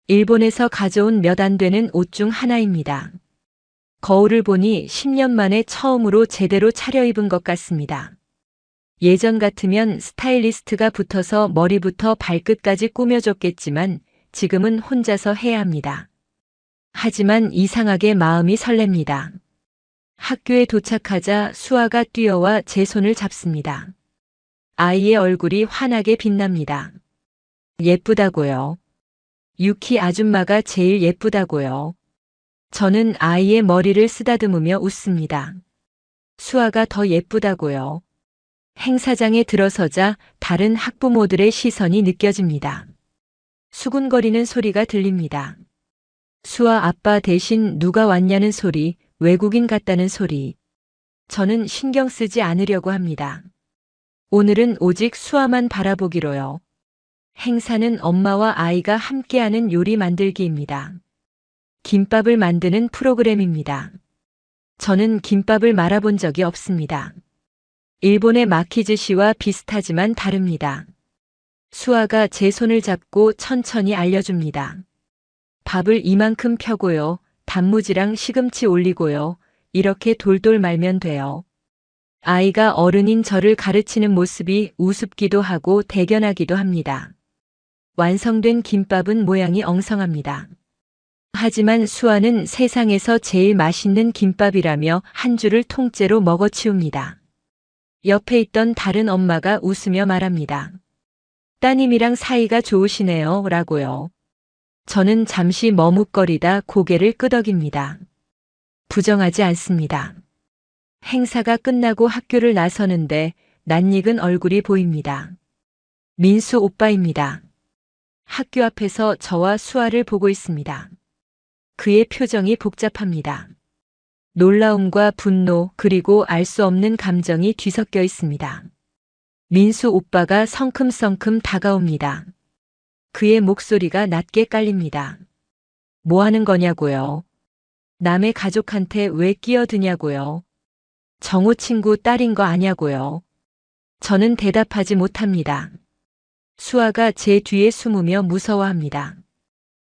일본에서 가져온 몇 안 되는 옷 중 하나입니다. 거울을 보니 10년 만에 처음으로 제대로 차려입은 것 같습니다. 예전 같으면 스타일리스트가 붙어서 머리부터 발끝까지 꾸며줬겠지만 지금은 혼자서 해야 합니다. 하지만 이상하게 마음이 설렙니다. 학교에 도착하자 수아가 뛰어와 제 손을 잡습니다. 아이의 얼굴이 환하게 빛납니다. 예쁘다고요. 유키 아줌마가 제일 예쁘다고요. 저는 아이의 머리를 쓰다듬으며 웃습니다. 수아가 더 예쁘다고요. 행사장에 들어서자 다른 학부모들의 시선이 느껴집니다. 수군거리는 소리가 들립니다. 수아 아빠 대신 누가 왔냐는 소리, 외국인 같다는 소리. 저는 신경 쓰지 않으려고 합니다. 오늘은 오직 수아만 바라보기로요. 행사는 엄마와 아이가 함께하는 요리 만들기입니다. 김밥을 만드는 프로그램입니다. 저는 김밥을 말아본 적이 없습니다. 일본의 마키즈시와 비슷하지만 다릅니다. 수아가 제 손을 잡고 천천히 알려줍니다. 밥을 이만큼 펴고요. 단무지랑 시금치 올리고요. 이렇게 돌돌 말면 돼요. 아이가 어른인 저를 가르치는 모습이 우습기도 하고 대견하기도 합니다. 완성된 김밥은 모양이 엉성합니다. 하지만 수아는 세상에서 제일 맛있는 김밥이라며 한 줄을 통째로 먹어치웁니다. 옆에 있던 다른 엄마가 웃으며 말합니다. 따님이랑 사이가 좋으시네요 라고요. 저는 잠시 머뭇거리다 고개를 끄덕입니다. 부정하지 않습니다. 행사가 끝나고 학교를 나서는데 낯익은 얼굴이 보입니다. 민수 오빠입니다. 학교 앞에서 저와 수아를 보고 있습니다. 그의 표정이 복잡합니다. 놀라움과 분노 그리고 알 수 없는 감정이 뒤섞여 있습니다. 민수 오빠가 성큼성큼 다가옵니다. 그의 목소리가 낮게 깔립니다. 뭐 하는 거냐고요? 남의 가족한테 왜 끼어드냐고요? 정호 친구 딸인 거 아냐고요? 저는 대답하지 못합니다. 수아가 제 뒤에 숨으며 무서워합니다.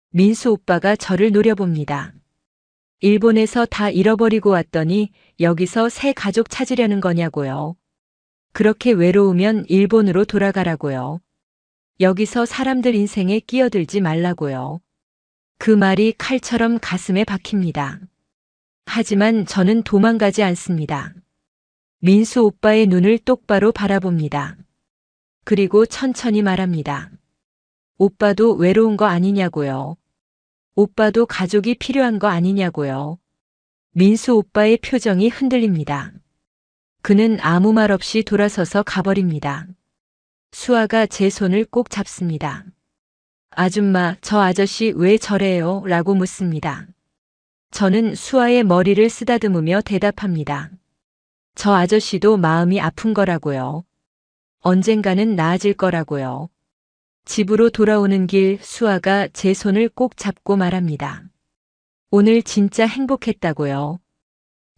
민수 오빠가 저를 노려봅니다. 일본에서 다 잃어버리고 왔더니 여기서 새 가족 찾으려는 거냐고요. 그렇게 외로우면 일본으로 돌아가라고요. 여기서 사람들 인생에 끼어들지 말라고요. 그 말이 칼처럼 가슴에 박힙니다. 하지만 저는 도망가지 않습니다. 민수 오빠의 눈을 똑바로 바라봅니다. 그리고 천천히 말합니다. 오빠도 외로운 거 아니냐고요. 오빠도 가족이 필요한 거 아니냐고요. 민수 오빠의 표정이 흔들립니다. 그는 아무 말 없이 돌아서서 가버립니다. 수아가 제 손을 꼭 잡습니다. 아줌마, 저 아저씨 왜 저래요? 라고 묻습니다. 저는 수아의 머리를 쓰다듬으며 대답합니다. 저 아저씨도 마음이 아픈 거라고요. 언젠가는 나아질 거라고요. 집으로 돌아오는 길 수아가 제 손을 꼭 잡고 말합니다. 오늘 진짜 행복했다고요.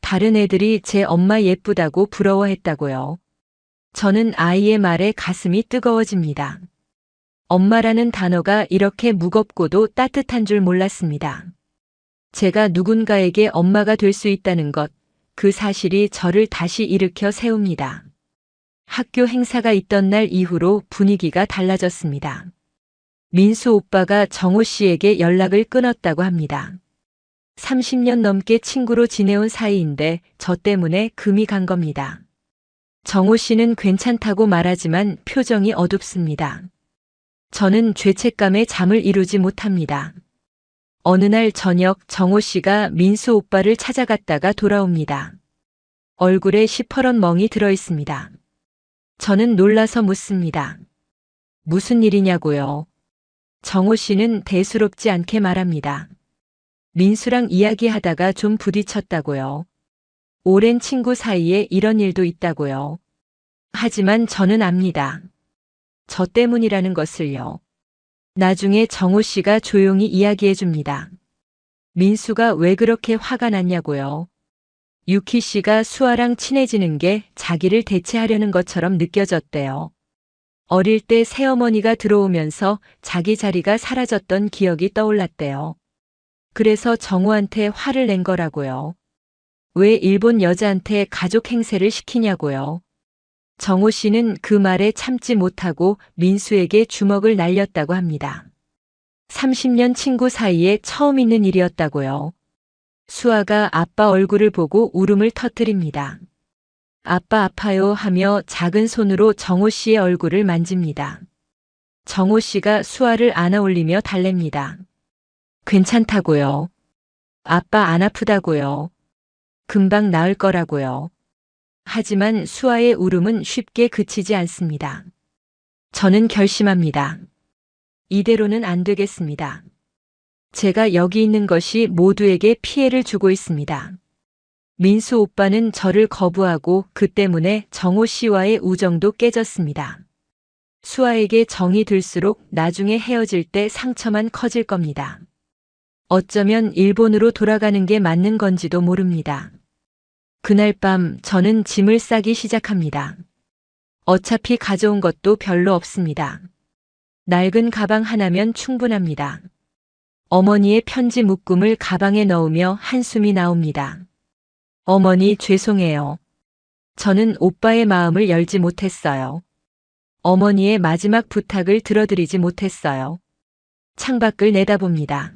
다른 애들이 제 엄마 예쁘다고 부러워했다고요. 저는 아이의 말에 가슴이 뜨거워집니다. 엄마라는 단어가 이렇게 무겁고도 따뜻한 줄 몰랐습니다. 제가 누군가에게 엄마가 될 수 있다는 것, 그 사실이 저를 다시 일으켜 세웁니다. 학교 행사가 있던 날 이후로 분위기가 달라졌습니다. 민수 오빠가 정호 씨에게 연락을 끊었다고 합니다. 30년 넘게 친구로 지내온 사이인데 저 때문에 금이 간 겁니다. 정호 씨는 괜찮다고 말하지만 표정이 어둡습니다. 저는 죄책감에 잠을 이루지 못합니다. 어느 날 저녁 정호 씨가 민수 오빠를 찾아갔다가 돌아옵니다. 얼굴에 시퍼런 멍이 들어 있습니다. 저는 놀라서 묻습니다. 무슨 일이냐고요? 정호 씨는 대수롭지 않게 말합니다. 민수랑 이야기하다가 좀 부딪혔다고요. 오랜 친구 사이에 이런 일도 있다고요. 하지만 저는 압니다. 저 때문이라는 것을요. 나중에 정호 씨가 조용히 이야기해 줍니다. 민수가 왜 그렇게 화가 났냐고요. 유키 씨가 수아랑 친해지는 게 자기를 대체하려는 것처럼 느껴졌대요. 어릴 때 새어머니가 들어오면서 자기 자리가 사라졌던 기억이 떠올랐대요. 그래서 정호한테 화를 낸 거라고요. 왜 일본 여자한테 가족 행세를 시키냐고요. 정호 씨는 그 말에 참지 못하고 민수에게 주먹을 날렸다고 합니다. 30년 친구 사이에 처음 있는 일이었다고요. 수아가 아빠 얼굴을 보고 울음을 터뜨립니다. 아빠 아파요 하며 작은 손으로 정호 씨의 얼굴을 만집니다. 정호 씨가 수아를 안아 올리며 달랩니다. 괜찮다고요. 아빠 안 아프다고요. 금방 나을 거라고요. 하지만 수아의 울음은 쉽게 그치지 않습니다. 저는 결심합니다. 이대로는 안 되겠습니다. 제가 여기 있는 것이 모두에게 피해를 주고 있습니다. 민수 오빠는 저를 거부하고 그 때문에 정호 씨와의 우정도 깨졌습니다. 수아에게 정이 들수록 나중에 헤어질 때 상처만 커질 겁니다. 어쩌면 일본으로 돌아가는 게 맞는 건지도 모릅니다. 그날 밤 저는 짐을 싸기 시작합니다. 어차피 가져온 것도 별로 없습니다. 낡은 가방 하나면 충분합니다. 어머니의 편지 묶음을 가방에 넣으며 한숨이 나옵니다. 어머니 죄송해요. 저는 오빠의 마음을 열지 못했어요. 어머니의 마지막 부탁을 들어드리지 못했어요. 창밖을 내다봅니다.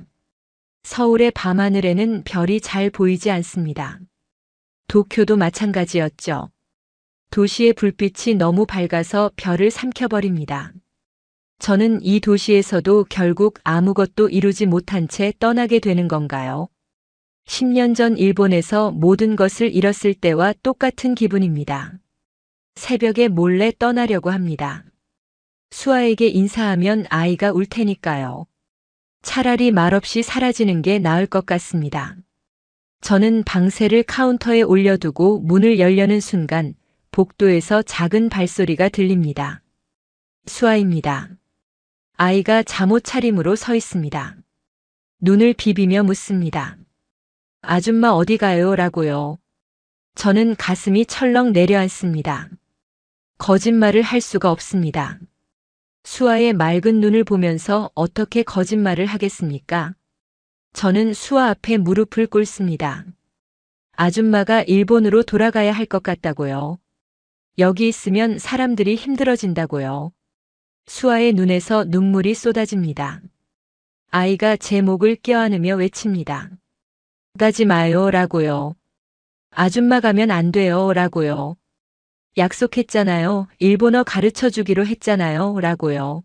서울의 밤하늘에는 별이 잘 보이지 않습니다. 도쿄도 마찬가지였죠. 도시의 불빛이 너무 밝아서 별을 삼켜버립니다. 저는 이 도시에서도 결국 아무것도 이루지 못한 채 떠나게 되는 건가요? 10년 전 일본에서 모든 것을 잃었을 때와 똑같은 기분입니다. 새벽에 몰래 떠나려고 합니다. 수아에게 인사하면 아이가 울 테니까요. 차라리 말없이 사라지는 게 나을 것 같습니다. 저는 방새를 카운터에 올려두고 문을 열려는 순간 복도에서 작은 발소리가 들립니다. 수아입니다. 아이가 잠옷 차림으로 서 있습니다. 눈을 비비며 묻습니다. 아줌마 어디 가요? 라고요. 저는 가슴이 철렁 내려앉습니다. 거짓말을 할 수가 없습니다. 수아의 맑은 눈을 보면서 어떻게 거짓말을 하겠습니까? 저는 수아 앞에 무릎을 꿇습니다. 아줌마가 일본으로 돌아가야 할 것 같다고요. 여기 있으면 사람들이 힘들어진다고요. 수아의 눈에서 눈물이 쏟아집니다. 아이가 제 목을 껴안으며 외칩니다. 가지 마요 라고요. 아줌마 가면 안 돼요 라고요. 약속했잖아요. 일본어 가르쳐 주기로 했잖아요 라고요.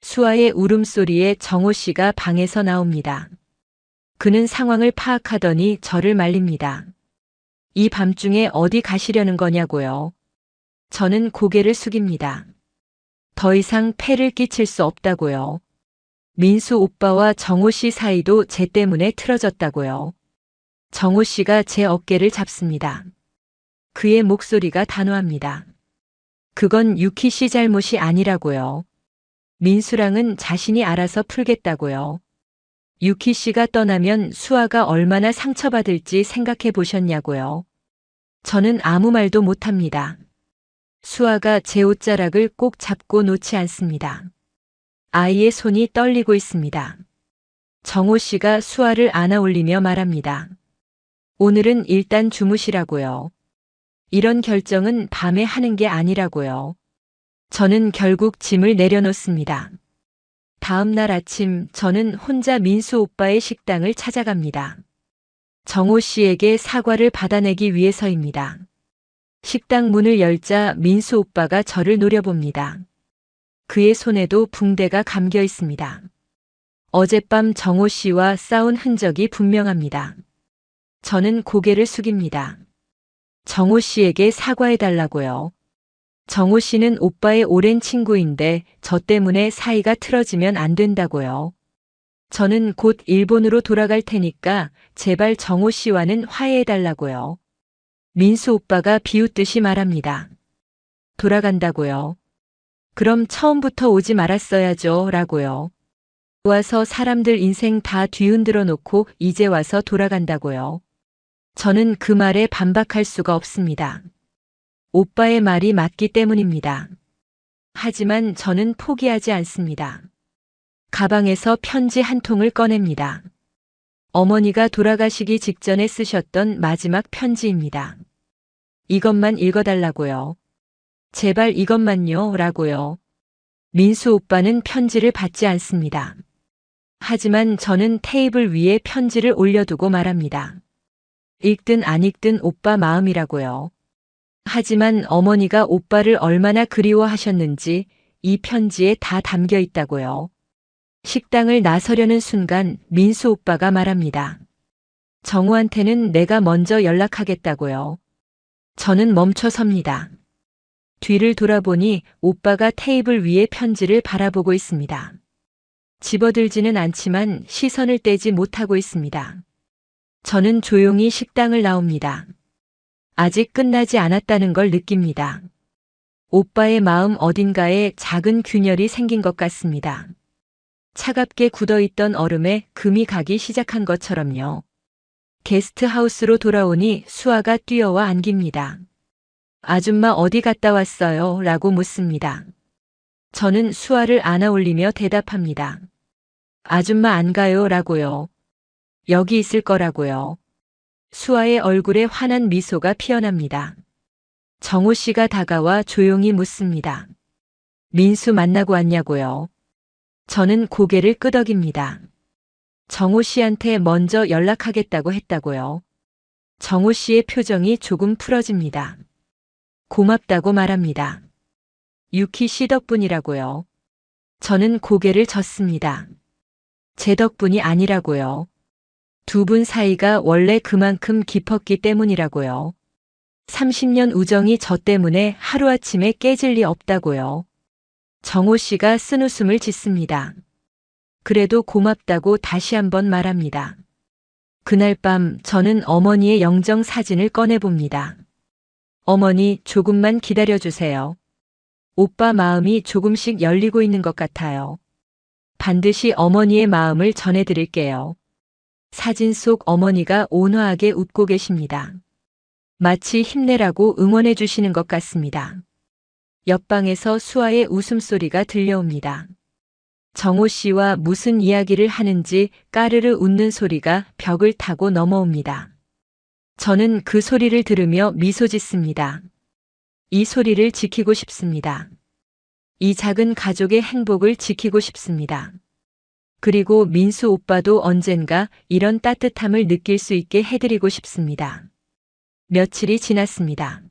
수아의 울음소리에 정호 씨가 방에서 나옵니다. 그는 상황을 파악하더니 저를 말립니다. 이 밤중에 어디 가시려는 거냐고요. 저는 고개를 숙입니다. 더 이상 폐를 끼칠 수 없다고요. 민수 오빠와 정호 씨 사이도 제 때문에 틀어졌다고요. 정호 씨가 제 어깨를 잡습니다. 그의 목소리가 단호합니다. 그건 유키 씨 잘못이 아니라고요. 민수랑은 자신이 알아서 풀겠다고요. 유키 씨가 떠나면 수아가 얼마나 상처받을지 생각해 보셨냐고요. 저는 아무 말도 못합니다. 수아가 제 옷자락을 꼭 잡고 놓지 않습니다. 아이의 손이 떨리고 있습니다. 정호 씨가 수아를 안아 올리며 말합니다. 오늘은 일단 주무시라고요. 이런 결정은 밤에 하는 게 아니라고요. 저는 결국 짐을 내려놓습니다. 다음 날 아침 저는 혼자 민수 오빠의 식당을 찾아갑니다. 정호 씨에게 사과를 받아내기 위해서입니다. 식당 문을 열자 민수 오빠가 저를 노려봅니다. 그의 손에도 붕대가 감겨 있습니다. 어젯밤 정호 씨와 싸운 흔적이 분명합니다. 저는 고개를 숙입니다. 정호 씨에게 사과해달라고요. 정호 씨는 오빠의 오랜 친구인데 저 때문에 사이가 틀어지면 안 된다고요. 저는 곧 일본으로 돌아갈 테니까 제발 정호 씨와는 화해해달라고요. 민수 오빠가 비웃듯이 말합니다. 돌아간다고요. 그럼 처음부터 오지 말았어야죠 라고요. 와서 사람들 인생 다 뒤흔들어 놓고 이제 와서 돌아간다고요. 저는 그 말에 반박할 수가 없습니다. 오빠의 말이 맞기 때문입니다. 하지만 저는 포기하지 않습니다. 가방에서 편지 한 통을 꺼냅니다. 어머니가 돌아가시기 직전에 쓰셨던 마지막 편지입니다. 이것만 읽어달라고요. 제발 이것만요 라고요. 민수 오빠는 편지를 받지 않습니다. 하지만 저는 테이블 위에 편지를 올려두고 말합니다. 읽든 안 읽든 오빠 마음이라고요. 하지만 어머니가 오빠를 얼마나 그리워하셨는지 이 편지에 다 담겨 있다고요. 식당을 나서려는 순간 민수 오빠가 말합니다. 정우한테는 내가 먼저 연락하겠다고요. 저는 멈춰 섭니다. 뒤를 돌아보니 오빠가 테이블 위에 편지를 바라보고 있습니다. 집어들지는 않지만 시선을 떼지 못하고 있습니다. 저는 조용히 식당을 나옵니다. 아직 끝나지 않았다는 걸 느낍니다. 오빠의 마음 어딘가에 작은 균열이 생긴 것 같습니다. 차갑게 굳어있던 얼음에 금이 가기 시작한 것처럼요. 게스트하우스로 돌아오니 수아가 뛰어와 안깁니다. 아줌마 어디 갔다 왔어요? 라고 묻습니다. 저는 수아를 안아 올리며 대답합니다. 아줌마 안 가요? 라고요. 여기 있을 거라고요. 수아의 얼굴에 환한 미소가 피어납니다. 정호 씨가 다가와 조용히 묻습니다. 민수 만나고 왔냐고요. 저는 고개를 끄덕입니다. 정호 씨한테 먼저 연락하겠다고 했다고요. 정호 씨의 표정이 조금 풀어집니다. 고맙다고 말합니다. 유키 씨 덕분이라고요. 저는 고개를 젓습니다. 제 덕분이 아니라고요. 두 분 사이가 원래 그만큼 깊었기 때문이라고요. 30년 우정이 저 때문에 하루아침에 깨질 리 없다고요. 정호 씨가 쓴웃음을 짓습니다. 그래도 고맙다고 다시 한번 말합니다. 그날 밤 저는 어머니의 영정 사진을 꺼내봅니다. 어머니, 조금만 기다려주세요. 오빠 마음이 조금씩 열리고 있는 것 같아요. 반드시 어머니의 마음을 전해드릴게요. 사진 속 어머니가 온화하게 웃고 계십니다. 마치 힘내라고 응원해 주시는 것 같습니다. 옆방에서 수아의 웃음소리가 들려옵니다. 정호 씨와 무슨 이야기를 하는지 까르르 웃는 소리가 벽을 타고 넘어옵니다. 저는 그 소리를 들으며 미소 짓습니다. 이 소리를 지키고 싶습니다. 이 작은 가족의 행복을 지키고 싶습니다. 그리고 민수 오빠도 언젠가 이런 따뜻함을 느낄 수 있게 해드리고 싶습니다. 며칠이 지났습니다.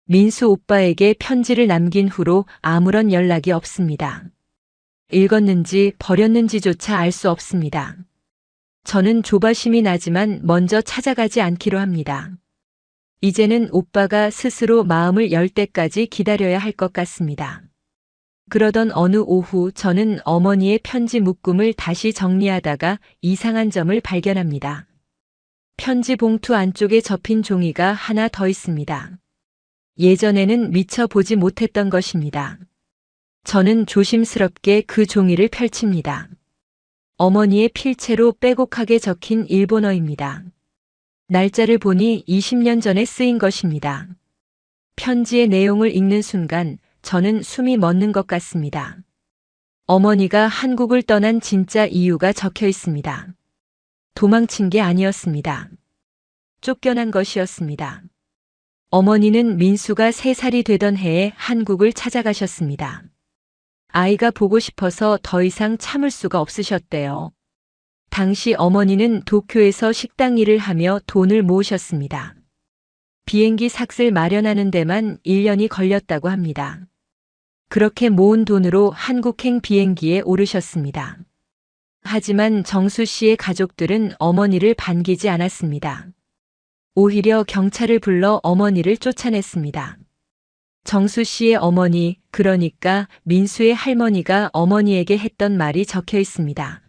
민수 오빠에게 편지를 남긴 후로 아무런 연락이 없습니다. 읽었는지 버렸는지조차 알 수 없습니다. 저는 조바심이 나지만 먼저 찾아가지 않기로 합니다. 이제는 오빠가 스스로 마음을 열 때까지 기다려야 할 것 같습니다. 그러던 어느 오후 저는 어머니의 편지 묶음을 다시 정리하다가 이상한 점을 발견합니다. 편지 봉투 안쪽에 접힌 종이가 하나 더 있습니다. 예전에는 미처 보지 못했던 것입니다. 저는 조심스럽게 그 종이를 펼칩니다. 어머니의 필체로 빼곡하게 적힌 일본어입니다. 날짜를 보니 20년 전에 쓰인 것입니다. 편지의 내용을 읽는 순간 저는 숨이 멎는 것 같습니다. 어머니가 한국을 떠난 진짜 이유가 적혀 있습니다. 도망친 게 아니었습니다. 쫓겨난 것이었습니다. 어머니는 민수가 3살이 되던 해에 한국을 찾아가셨습니다. 아이가 보고 싶어서 더 이상 참을 수가 없으셨대요. 당시 어머니는 도쿄에서 식당 일을 하며 돈을 모으셨습니다. 비행기 삭슬 마련하는 데만 1년이 걸렸다고 합니다. 그렇게 모은 돈으로 한국행 비행기에 오르셨습니다. 하지만 정수 씨의 가족들은 어머니를 반기지 않았습니다. 오히려 경찰을 불러 어머니를 쫓아냈습니다. 정수 씨의 어머니, 그러니까 민수의 할머니가 어머니에게 했던 말이 적혀 있습니다.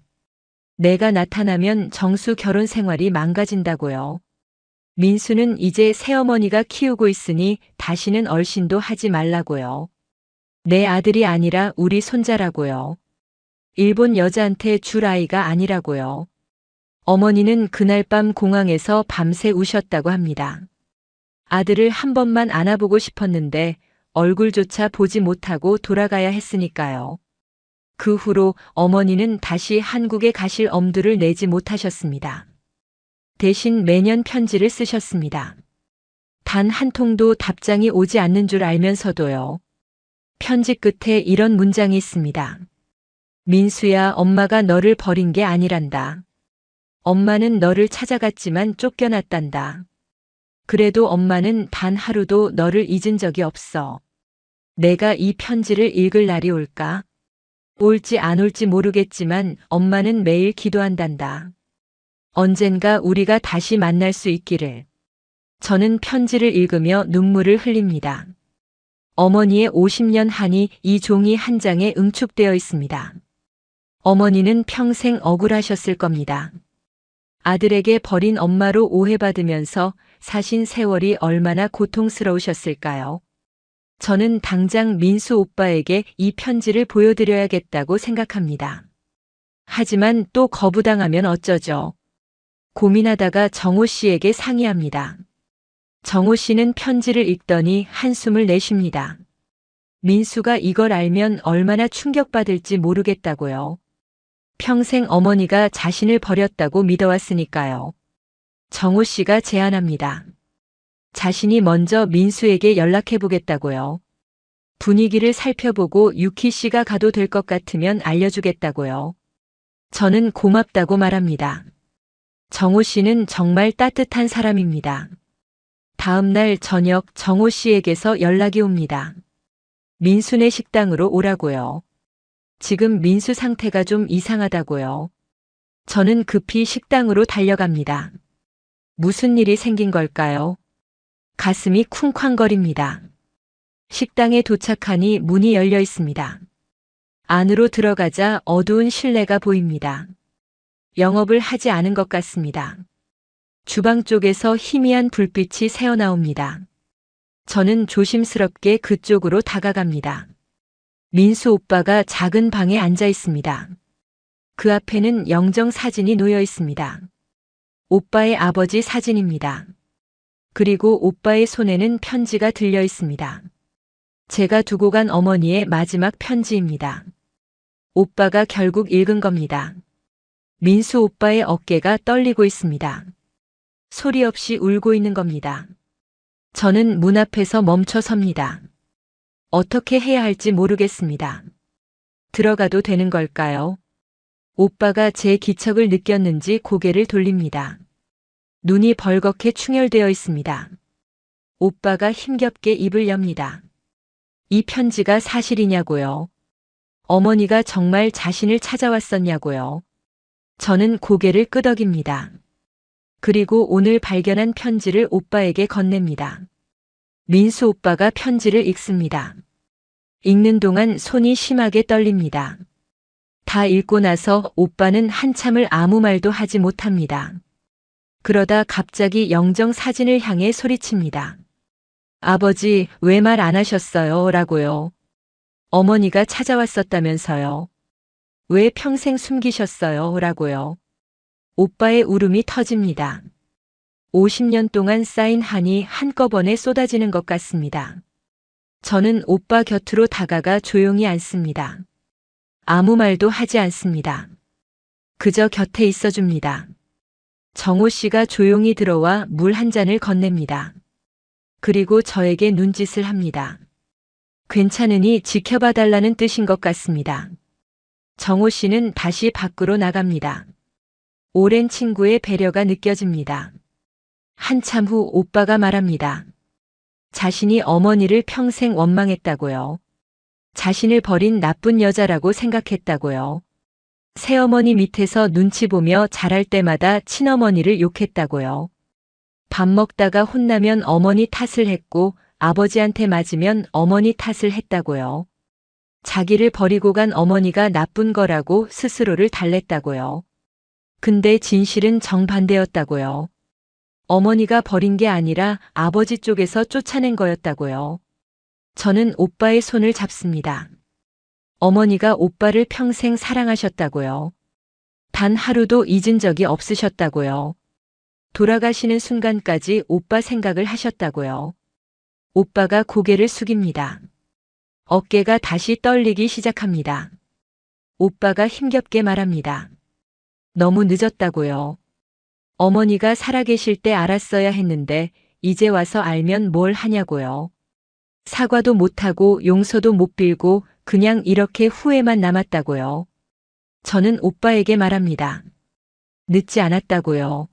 내가 나타나면 정수 결혼 생활이 망가진다고요. 민수는 이제 새어머니가 키우고 있으니 다시는 얼씬도 하지 말라고요. 내 아들이 아니라 우리 손자라고요. 일본 여자한테 줄 아이가 아니라고요. 어머니는 그날 밤 공항에서 밤새 우셨다고 합니다. 아들을 한 번만 안아보고 싶었는데 얼굴조차 보지 못하고 돌아가야 했으니까요. 그 후로 어머니는 다시 한국에 가실 엄두를 내지 못하셨습니다. 대신 매년 편지를 쓰셨습니다. 단 한 통도 답장이 오지 않는 줄 알면서도요. 편지 끝에 이런 문장이 있습니다. 민수야, 엄마가 너를 버린 게 아니란다. 엄마는 너를 찾아갔지만 쫓겨났단다. 그래도 엄마는 단 하루도 너를 잊은 적이 없어. 내가 이 편지를 읽을 날이 올까? 올지 안 올지 모르겠지만 엄마는 매일 기도한단다. 언젠가 우리가 다시 만날 수 있기를. 저는 편지를 읽으며 눈물을 흘립니다. 어머니의 50년 한이 이 종이 한 장에 응축되어 있습니다. 어머니는 평생 억울하셨을 겁니다. 아들에게 버린 엄마로 오해받으면서 사신 세월이 얼마나 고통스러우셨을까요? 저는 당장 민수 오빠에게 이 편지를 보여드려야겠다고 생각합니다. 하지만 또 거부당하면 어쩌죠? 고민하다가 정호 씨에게 상의합니다. 정호 씨는 편지를 읽더니 한숨을 내쉽니다. 민수가 이걸 알면 얼마나 충격받을지 모르겠다고요. 평생 어머니가 자신을 버렸다고 믿어왔으니까요. 정호 씨가 제안합니다. 자신이 먼저 민수에게 연락해보겠다고요. 분위기를 살펴보고 유키 씨가 가도 될 것 같으면 알려주겠다고요. 저는 고맙다고 말합니다. 정호 씨는 정말 따뜻한 사람입니다. 다음 날 저녁 정호 씨에게서 연락이 옵니다. 민수네 식당으로 오라고요. 지금 민수 상태가 좀 이상하다고요. 저는 급히 식당으로 달려갑니다. 무슨 일이 생긴 걸까요? 가슴이 쿵쾅거립니다. 식당에 도착하니 문이 열려 있습니다. 안으로 들어가자 어두운 실내가 보입니다. 영업을 하지 않은 것 같습니다. 주방 쪽에서 희미한 불빛이 새어나옵니다. 저는 조심스럽게 그쪽으로 다가갑니다. 민수 오빠가 작은 방에 앉아 있습니다. 그 앞에는 영정 사진이 놓여 있습니다. 오빠의 아버지 사진입니다. 그리고 오빠의 손에는 편지가 들려 있습니다. 제가 두고 간 어머니의 마지막 편지입니다. 오빠가 결국 읽은 겁니다. 민수 오빠의 어깨가 떨리고 있습니다. 소리 없이 울고 있는 겁니다. 저는 문 앞에서 멈춰 섭니다. 어떻게 해야 할지 모르겠습니다. 들어가도 되는 걸까요? 오빠가 제 기척을 느꼈는지 고개를 돌립니다. 눈이 벌겋게 충혈되어 있습니다. 오빠가 힘겹게 입을 엽니다. 이 편지가 사실이냐고요? 어머니가 정말 자신을 찾아왔었냐고요? 저는 고개를 끄덕입니다. 그리고 오늘 발견한 편지를 오빠에게 건넵니다. 민수 오빠가 편지를 읽습니다. 읽는 동안 손이 심하게 떨립니다. 다 읽고 나서 오빠는 한참을 아무 말도 하지 못합니다. 그러다 갑자기 영정 사진을 향해 소리칩니다. 아버지, 왜 말 안 하셨어요? 라고요. 어머니가 찾아왔었다면서요. 왜 평생 숨기셨어요? 라고요. 오빠의 울음이 터집니다. 50년 동안 쌓인 한이 한꺼번에 쏟아지는 것 같습니다. 저는 오빠 곁으로 다가가 조용히 앉습니다. 아무 말도 하지 않습니다. 그저 곁에 있어줍니다. 정호 씨가 조용히 들어와 물 한 잔을 건넵니다. 그리고 저에게 눈짓을 합니다. 괜찮으니 지켜봐 달라는 뜻인 것 같습니다. 정호 씨는 다시 밖으로 나갑니다. 오랜 친구의 배려가 느껴집니다. 한참 후 오빠가 말합니다. 자신이 어머니를 평생 원망했다고요. 자신을 버린 나쁜 여자라고 생각했다고요. 새어머니 밑에서 눈치 보며 자랄 때마다 친어머니를 욕했다고요. 밥 먹다가 혼나면 어머니 탓을 했고 아버지한테 맞으면 어머니 탓을 했다고요. 자기를 버리고 간 어머니가 나쁜 거라고 스스로를 달랬다고요. 근데 진실은 정반대였다고요. 어머니가 버린 게 아니라 아버지 쪽에서 쫓아낸 거였다고요. 저는 오빠의 손을 잡습니다. 어머니가 오빠를 평생 사랑하셨다고요. 단 하루도 잊은 적이 없으셨다고요. 돌아가시는 순간까지 오빠 생각을 하셨다고요. 오빠가 고개를 숙입니다. 어깨가 다시 떨리기 시작합니다. 오빠가 힘겹게 말합니다. 너무 늦었다고요. 어머니가 살아계실 때 알았어야 했는데 이제 와서 알면 뭘 하냐고요. 사과도 못하고 용서도 못 빌고 그냥 이렇게 후회만 남았다고요. 저는 오빠에게 말합니다. 늦지 않았다고요.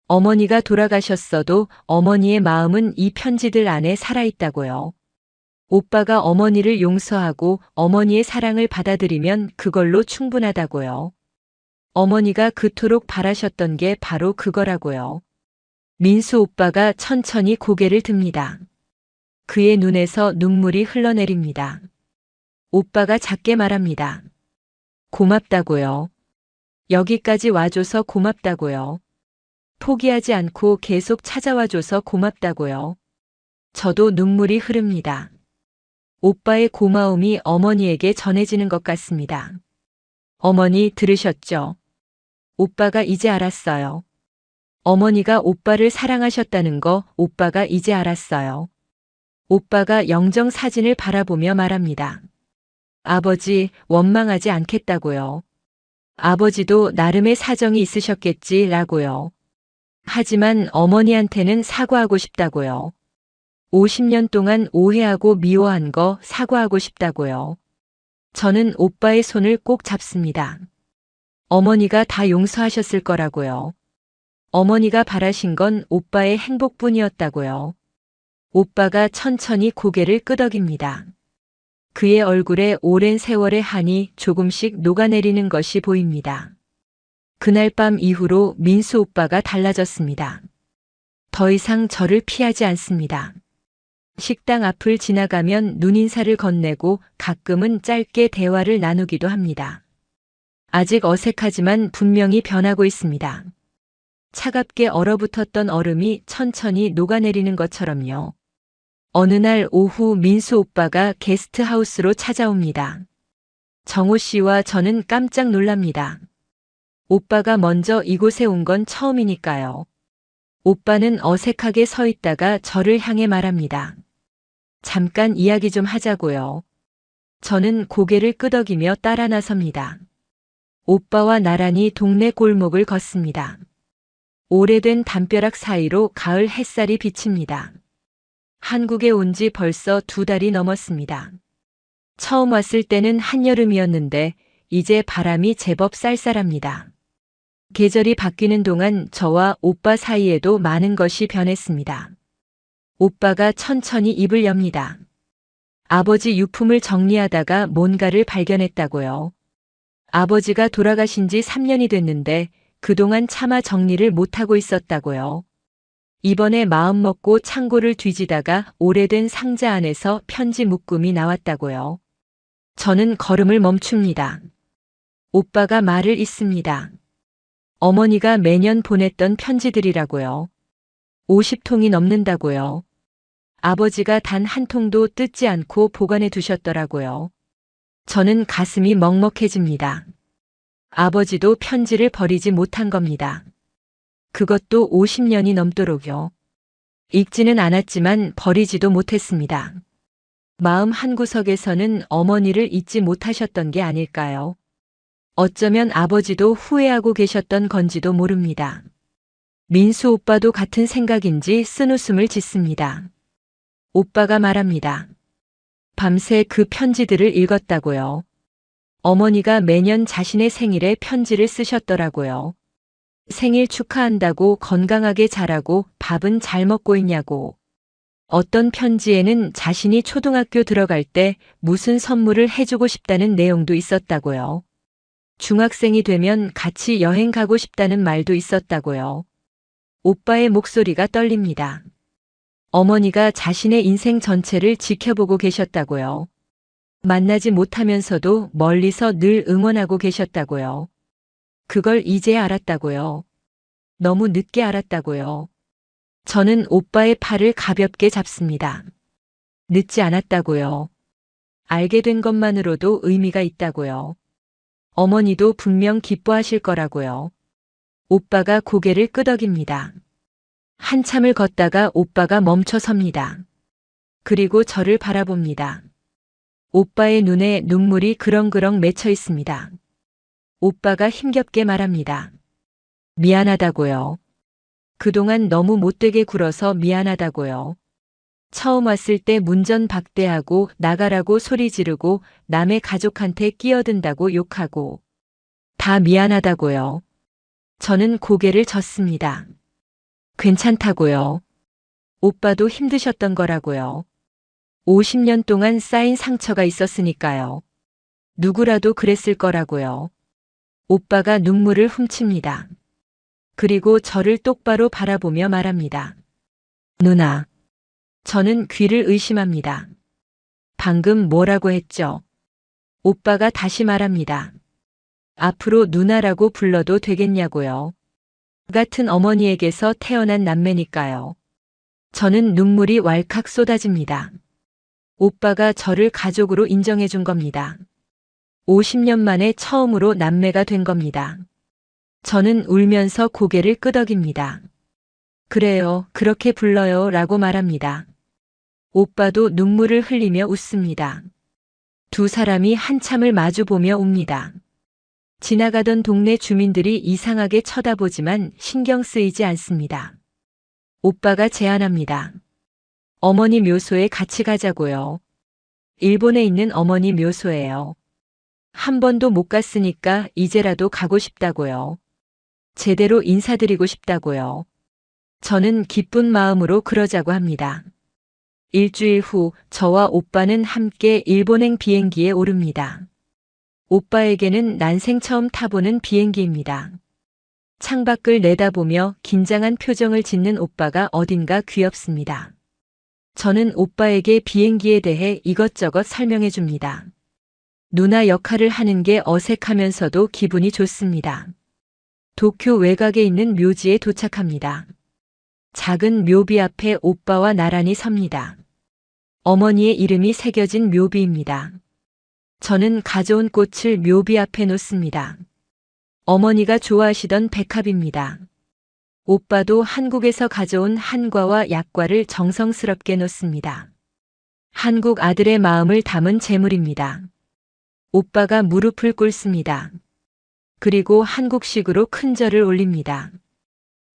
어머니가 돌아가셨어도 어머니의 마음은 이 편지들 안에 살아있다고요. 오빠가 어머니를 용서하고 어머니의 사랑을 받아들이면 그걸로 충분하다고요. 어머니가 그토록 바라셨던 게 바로 그거라고요. 민수 오빠가 천천히 고개를 듭니다. 그의 눈에서 눈물이 흘러내립니다. 오빠가 작게 말합니다. 고맙다고요. 여기까지 와줘서 고맙다고요. 포기하지 않고 계속 찾아와줘서 고맙다고요. 저도 눈물이 흐릅니다. 오빠의 고마움이 어머니에게 전해지는 것 같습니다. 어머니 들으셨죠? 오빠가 이제 알았어요. 어머니가 오빠를 사랑하셨다는 거 오빠가 이제 알았어요. 오빠가 영정 사진을 바라보며 말합니다. 아버지, 원망하지 않겠다고요. 아버지도 나름의 사정이 있으셨겠지라고요. 하지만 어머니한테는 사과하고 싶다고요. 50년 동안 오해하고 미워한 거 사과하고 싶다고요. 저는 오빠의 손을 꼭 잡습니다. 어머니가 다 용서하셨을 거라고요. 어머니가 바라신 건 오빠의 행복뿐이었다고요. 오빠가 천천히 고개를 끄덕입니다. 그의 얼굴에 오랜 세월의 한이 조금씩 녹아내리는 것이 보입니다. 그날 밤 이후로 민수 오빠가 달라졌습니다. 더 이상 저를 피하지 않습니다. 식당 앞을 지나가면 눈인사를 건네고 가끔은 짧게 대화를 나누기도 합니다. 아직 어색하지만 분명히 변하고 있습니다. 차갑게 얼어붙었던 얼음이 천천히 녹아내리는 것처럼요. 어느 날 오후 민수 오빠가 게스트하우스로 찾아옵니다. 정호 씨와 저는 깜짝 놀랍니다. 오빠가 먼저 이곳에 온 건 처음이니까요. 오빠는 어색하게 서 있다가 저를 향해 말합니다. 잠깐 이야기 좀 하자고요. 저는 고개를 끄덕이며 따라 나섭니다. 오빠와 나란히 동네 골목을 걷습니다. 오래된 담벼락 사이로 가을 햇살이 비칩니다. 한국에 온 지 벌써 2달이 넘었습니다. 처음 왔을 때는 한여름이었는데 이제 바람이 제법 쌀쌀합니다. 계절이 바뀌는 동안 저와 오빠 사이에도 많은 것이 변했습니다. 오빠가 천천히 입을 엽니다. 아버지 유품을 정리하다가 뭔가를 발견했다고요. 아버지가 돌아가신 지 3년이 됐는데 그동안 차마 정리를 못하고 있었다고요. 이번에 마음먹고 창고를 뒤지다가 오래된 상자 안에서 편지 묶음이 나왔다고요. 저는 걸음을 멈춥니다. 오빠가 말을 잇습니다. 어머니가 매년 보냈던 편지들이라고요. 50통이 넘는다고요. 아버지가 단 한 통도 뜯지 않고 보관해 두셨더라고요. 저는 가슴이 먹먹해집니다. 아버지도 편지를 버리지 못한 겁니다. 그것도 50년이 넘도록요. 읽지는 않았지만 버리지도 못했습니다. 마음 한구석에서는 어머니를 잊지 못하셨던 게 아닐까요? 어쩌면 아버지도 후회하고 계셨던 건지도 모릅니다. 민수 오빠도 같은 생각인지 쓴웃음을 짓습니다. 오빠가 말합니다. 밤새 그 편지들을 읽었다고요. 어머니가 매년 자신의 생일에 편지를 쓰셨더라고요. 생일 축하한다고 건강하게 자라고 밥은 잘 먹고 있냐고. 어떤 편지에는 자신이 초등학교 들어갈 때 무슨 선물을 해주고 싶다는 내용도 있었다고요. 중학생이 되면 같이 여행 가고 싶다는 말도 있었다고요. 오빠의 목소리가 떨립니다. 어머니가 자신의 인생 전체를 지켜보고 계셨다고요. 만나지 못하면서도 멀리서 늘 응원하고 계셨다고요. 그걸 이제 알았다고요. 너무 늦게 알았다고요. 저는 오빠의 팔을 가볍게 잡습니다. 늦지 않았다고요. 알게 된 것만으로도 의미가 있다고요. 어머니도 분명 기뻐하실 거라고요. 오빠가 고개를 끄덕입니다. 한참을 걷다가 오빠가 멈춰 섭니다. 그리고 저를 바라봅니다. 오빠의 눈에 눈물이 그렁그렁 맺혀 있습니다. 오빠가 힘겹게 말합니다. 미안하다고요. 그동안 너무 못되게 굴어서 미안하다고요. 처음 왔을 때 문전박대하고 나가라고 소리 지르고 남의 가족한테 끼어든다고 욕하고 다 미안하다고요. 저는 고개를 젓습니다. 괜찮다고요. 오빠도 힘드셨던 거라고요. 50년 동안 쌓인 상처가 있었으니까요. 누구라도 그랬을 거라고요. 오빠가 눈물을 훔칩니다. 그리고 저를 똑바로 바라보며 말합니다. 누나. 저는 귀를 의심합니다. 방금 뭐라고 했죠? 오빠가 다시 말합니다. 앞으로 누나라고 불러도 되겠냐고요. 같은 어머니에게서 태어난 남매니까요. 저는 눈물이 왈칵 쏟아집니다. 오빠가 저를 가족으로 인정해 준 겁니다. 50년 만에 처음으로 남매가 된 겁니다. 저는 울면서 고개를 끄덕입니다. 그래요, 그렇게 불러요 라고 말합니다. 오빠도 눈물을 흘리며 웃습니다. 두 사람이 한참을 마주보며 웁니다. 지나가던 동네 주민들이 이상하게 쳐다보지만 신경 쓰이지 않습니다. 오빠가 제안합니다. 어머니 묘소에 같이 가자고요. 일본에 있는 어머니 묘소예요. 한 번도 못 갔으니까 이제라도 가고 싶다고요. 제대로 인사드리고 싶다고요. 저는 기쁜 마음으로 그러자고 합니다. 일주일 후 저와 오빠는 함께 일본행 비행기에 오릅니다. 오빠에게는 난생 처음 타보는 비행기입니다. 창밖을 내다보며 긴장한 표정을 짓는 오빠가 어딘가 귀엽습니다. 저는 오빠에게 비행기에 대해 이것저것 설명해 줍니다. 누나 역할을 하는 게 어색하면서도 기분이 좋습니다. 도쿄 외곽에 있는 묘지에 도착합니다. 작은 묘비 앞에 오빠와 나란히 섭니다. 어머니의 이름이 새겨진 묘비입니다. 저는 가져온 꽃을 묘비 앞에 놓습니다. 어머니가 좋아하시던 백합입니다. 오빠도 한국에서 가져온 한과와 약과를 정성스럽게 놓습니다. 한국 아들의 마음을 담은 제물입니다. 오빠가 무릎을 꿇습니다. 그리고 한국식으로 큰 절을 올립니다.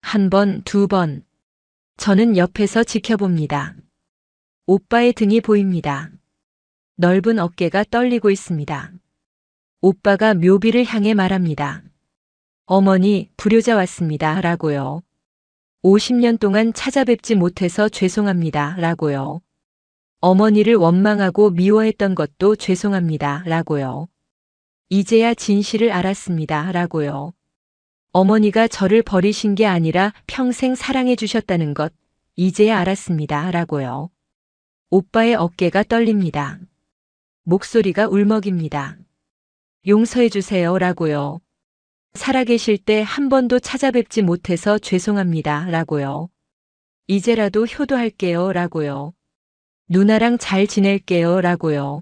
한 번, 두 번. 저는 옆에서 지켜봅니다. 오빠의 등이 보입니다. 넓은 어깨가 떨리고 있습니다. 오빠가 묘비를 향해 말합니다. 어머니, 불효자 왔습니다. 라고요. 50년 동안 찾아뵙지 못해서 죄송합니다. 라고요. 어머니를 원망하고 미워했던 것도 죄송합니다. 라고요. 이제야 진실을 알았습니다. 라고요. 어머니가 저를 버리신 게 아니라 평생 사랑해 주셨다는 것, 이제야 알았습니다. 라고요. 오빠의 어깨가 떨립니다. 목소리가 울먹입니다. 용서해 주세요. 라고요. 살아계실 때 한 번도 찾아뵙지 못해서 죄송합니다. 라고요. 이제라도 효도할게요. 라고요. 누나랑 잘 지낼게요. 라고요.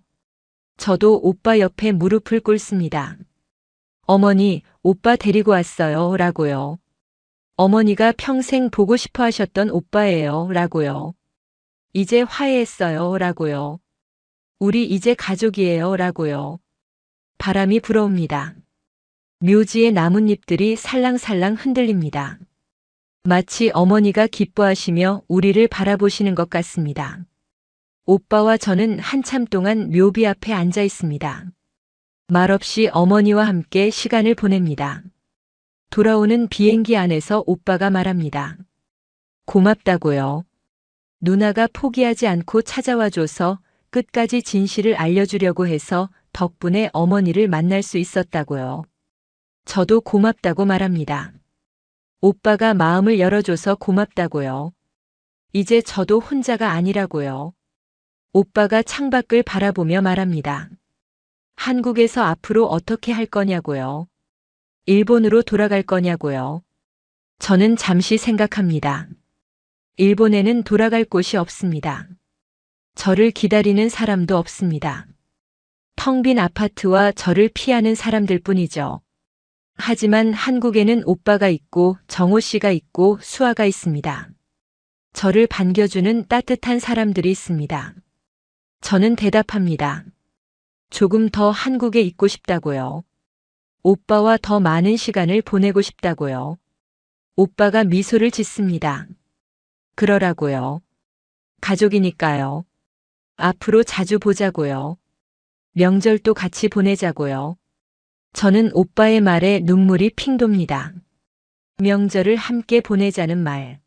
저도 오빠 옆에 무릎을 꿇습니다. 어머니, 오빠 데리고 왔어요. 라고요. 어머니가 평생 보고 싶어 하셨던 오빠예요. 라고요. 이제 화해했어요. 라고요. 우리 이제 가족이에요. 라고요. 바람이 불어옵니다. 묘지의 나뭇잎들이 살랑살랑 흔들립니다. 마치 어머니가 기뻐하시며 우리를 바라보시는 것 같습니다. 오빠와 저는 한참 동안 묘비 앞에 앉아 있습니다. 말없이 어머니와 함께 시간을 보냅니다. 돌아오는 비행기 안에서 오빠가 말합니다. 고맙다고요. 누나가 포기하지 않고 찾아와줘서 끝까지 진실을 알려주려고 해서 덕분에 어머니를 만날 수 있었다고요. 저도 고맙다고 말합니다. 오빠가 마음을 열어줘서 고맙다고요. 이제 저도 혼자가 아니라고요. 오빠가 창밖을 바라보며 말합니다. 한국에서 앞으로 어떻게 할 거냐고요. 일본으로 돌아갈 거냐고요. 저는 잠시 생각합니다. 일본에는 돌아갈 곳이 없습니다. 저를 기다리는 사람도 없습니다. 텅 빈 아파트와 저를 피하는 사람들 뿐이죠. 하지만 한국에는 오빠가 있고 정호 씨가 있고 수아가 있습니다. 저를 반겨주는 따뜻한 사람들이 있습니다. 저는 대답합니다. 조금 더 한국에 있고 싶다고요. 오빠와 더 많은 시간을 보내고 싶다고요. 오빠가 미소를 짓습니다. 그러라고요. 가족이니까요. 앞으로 자주 보자고요. 명절도 같이 보내자고요. 저는 오빠의 말에 눈물이 핑 돕니다. 명절을 함께 보내자는 말.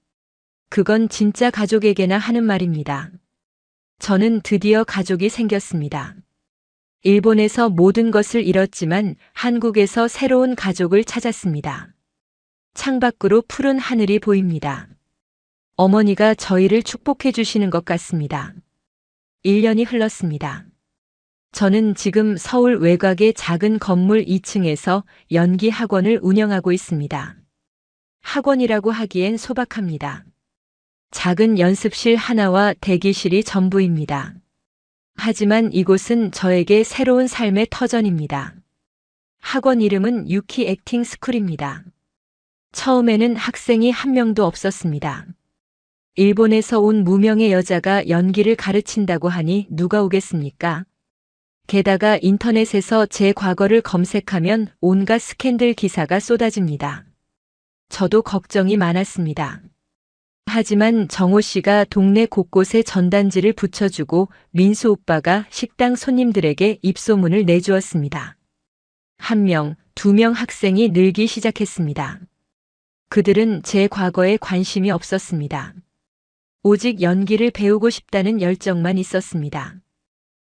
그건 진짜 가족에게나 하는 말입니다. 저는 드디어 가족이 생겼습니다. 일본에서 모든 것을 잃었지만 한국에서 새로운 가족을 찾았습니다. 창밖으로 푸른 하늘이 보입니다. 어머니가 저희를 축복해 주시는 것 같습니다. 1년이 흘렀습니다. 저는 지금 서울 외곽의 작은 건물 2층에서 연기 학원을 운영하고 있습니다. 학원이라고 하기엔 소박합니다. 작은 연습실 하나와 대기실이 전부입니다. 하지만 이곳은 저에게 새로운 삶의 터전입니다. 학원 이름은 유키 액팅 스쿨입니다. 처음에는 학생이 한 명도 없었습니다. 일본에서 온 무명의 여자가 연기를 가르친다고 하니 누가 오겠습니까? 게다가 인터넷에서 제 과거를 검색하면 온갖 스캔들 기사가 쏟아집니다. 저도 걱정이 많았습니다. 하지만 정호 씨가 동네 곳곳에 전단지를 붙여주고 민수 오빠가 식당 손님들에게 입소문을 내주었습니다. 한 명, 두 명 학생이 늘기 시작했습니다. 그들은 제 과거에 관심이 없었습니다. 오직 연기를 배우고 싶다는 열정만 있었습니다.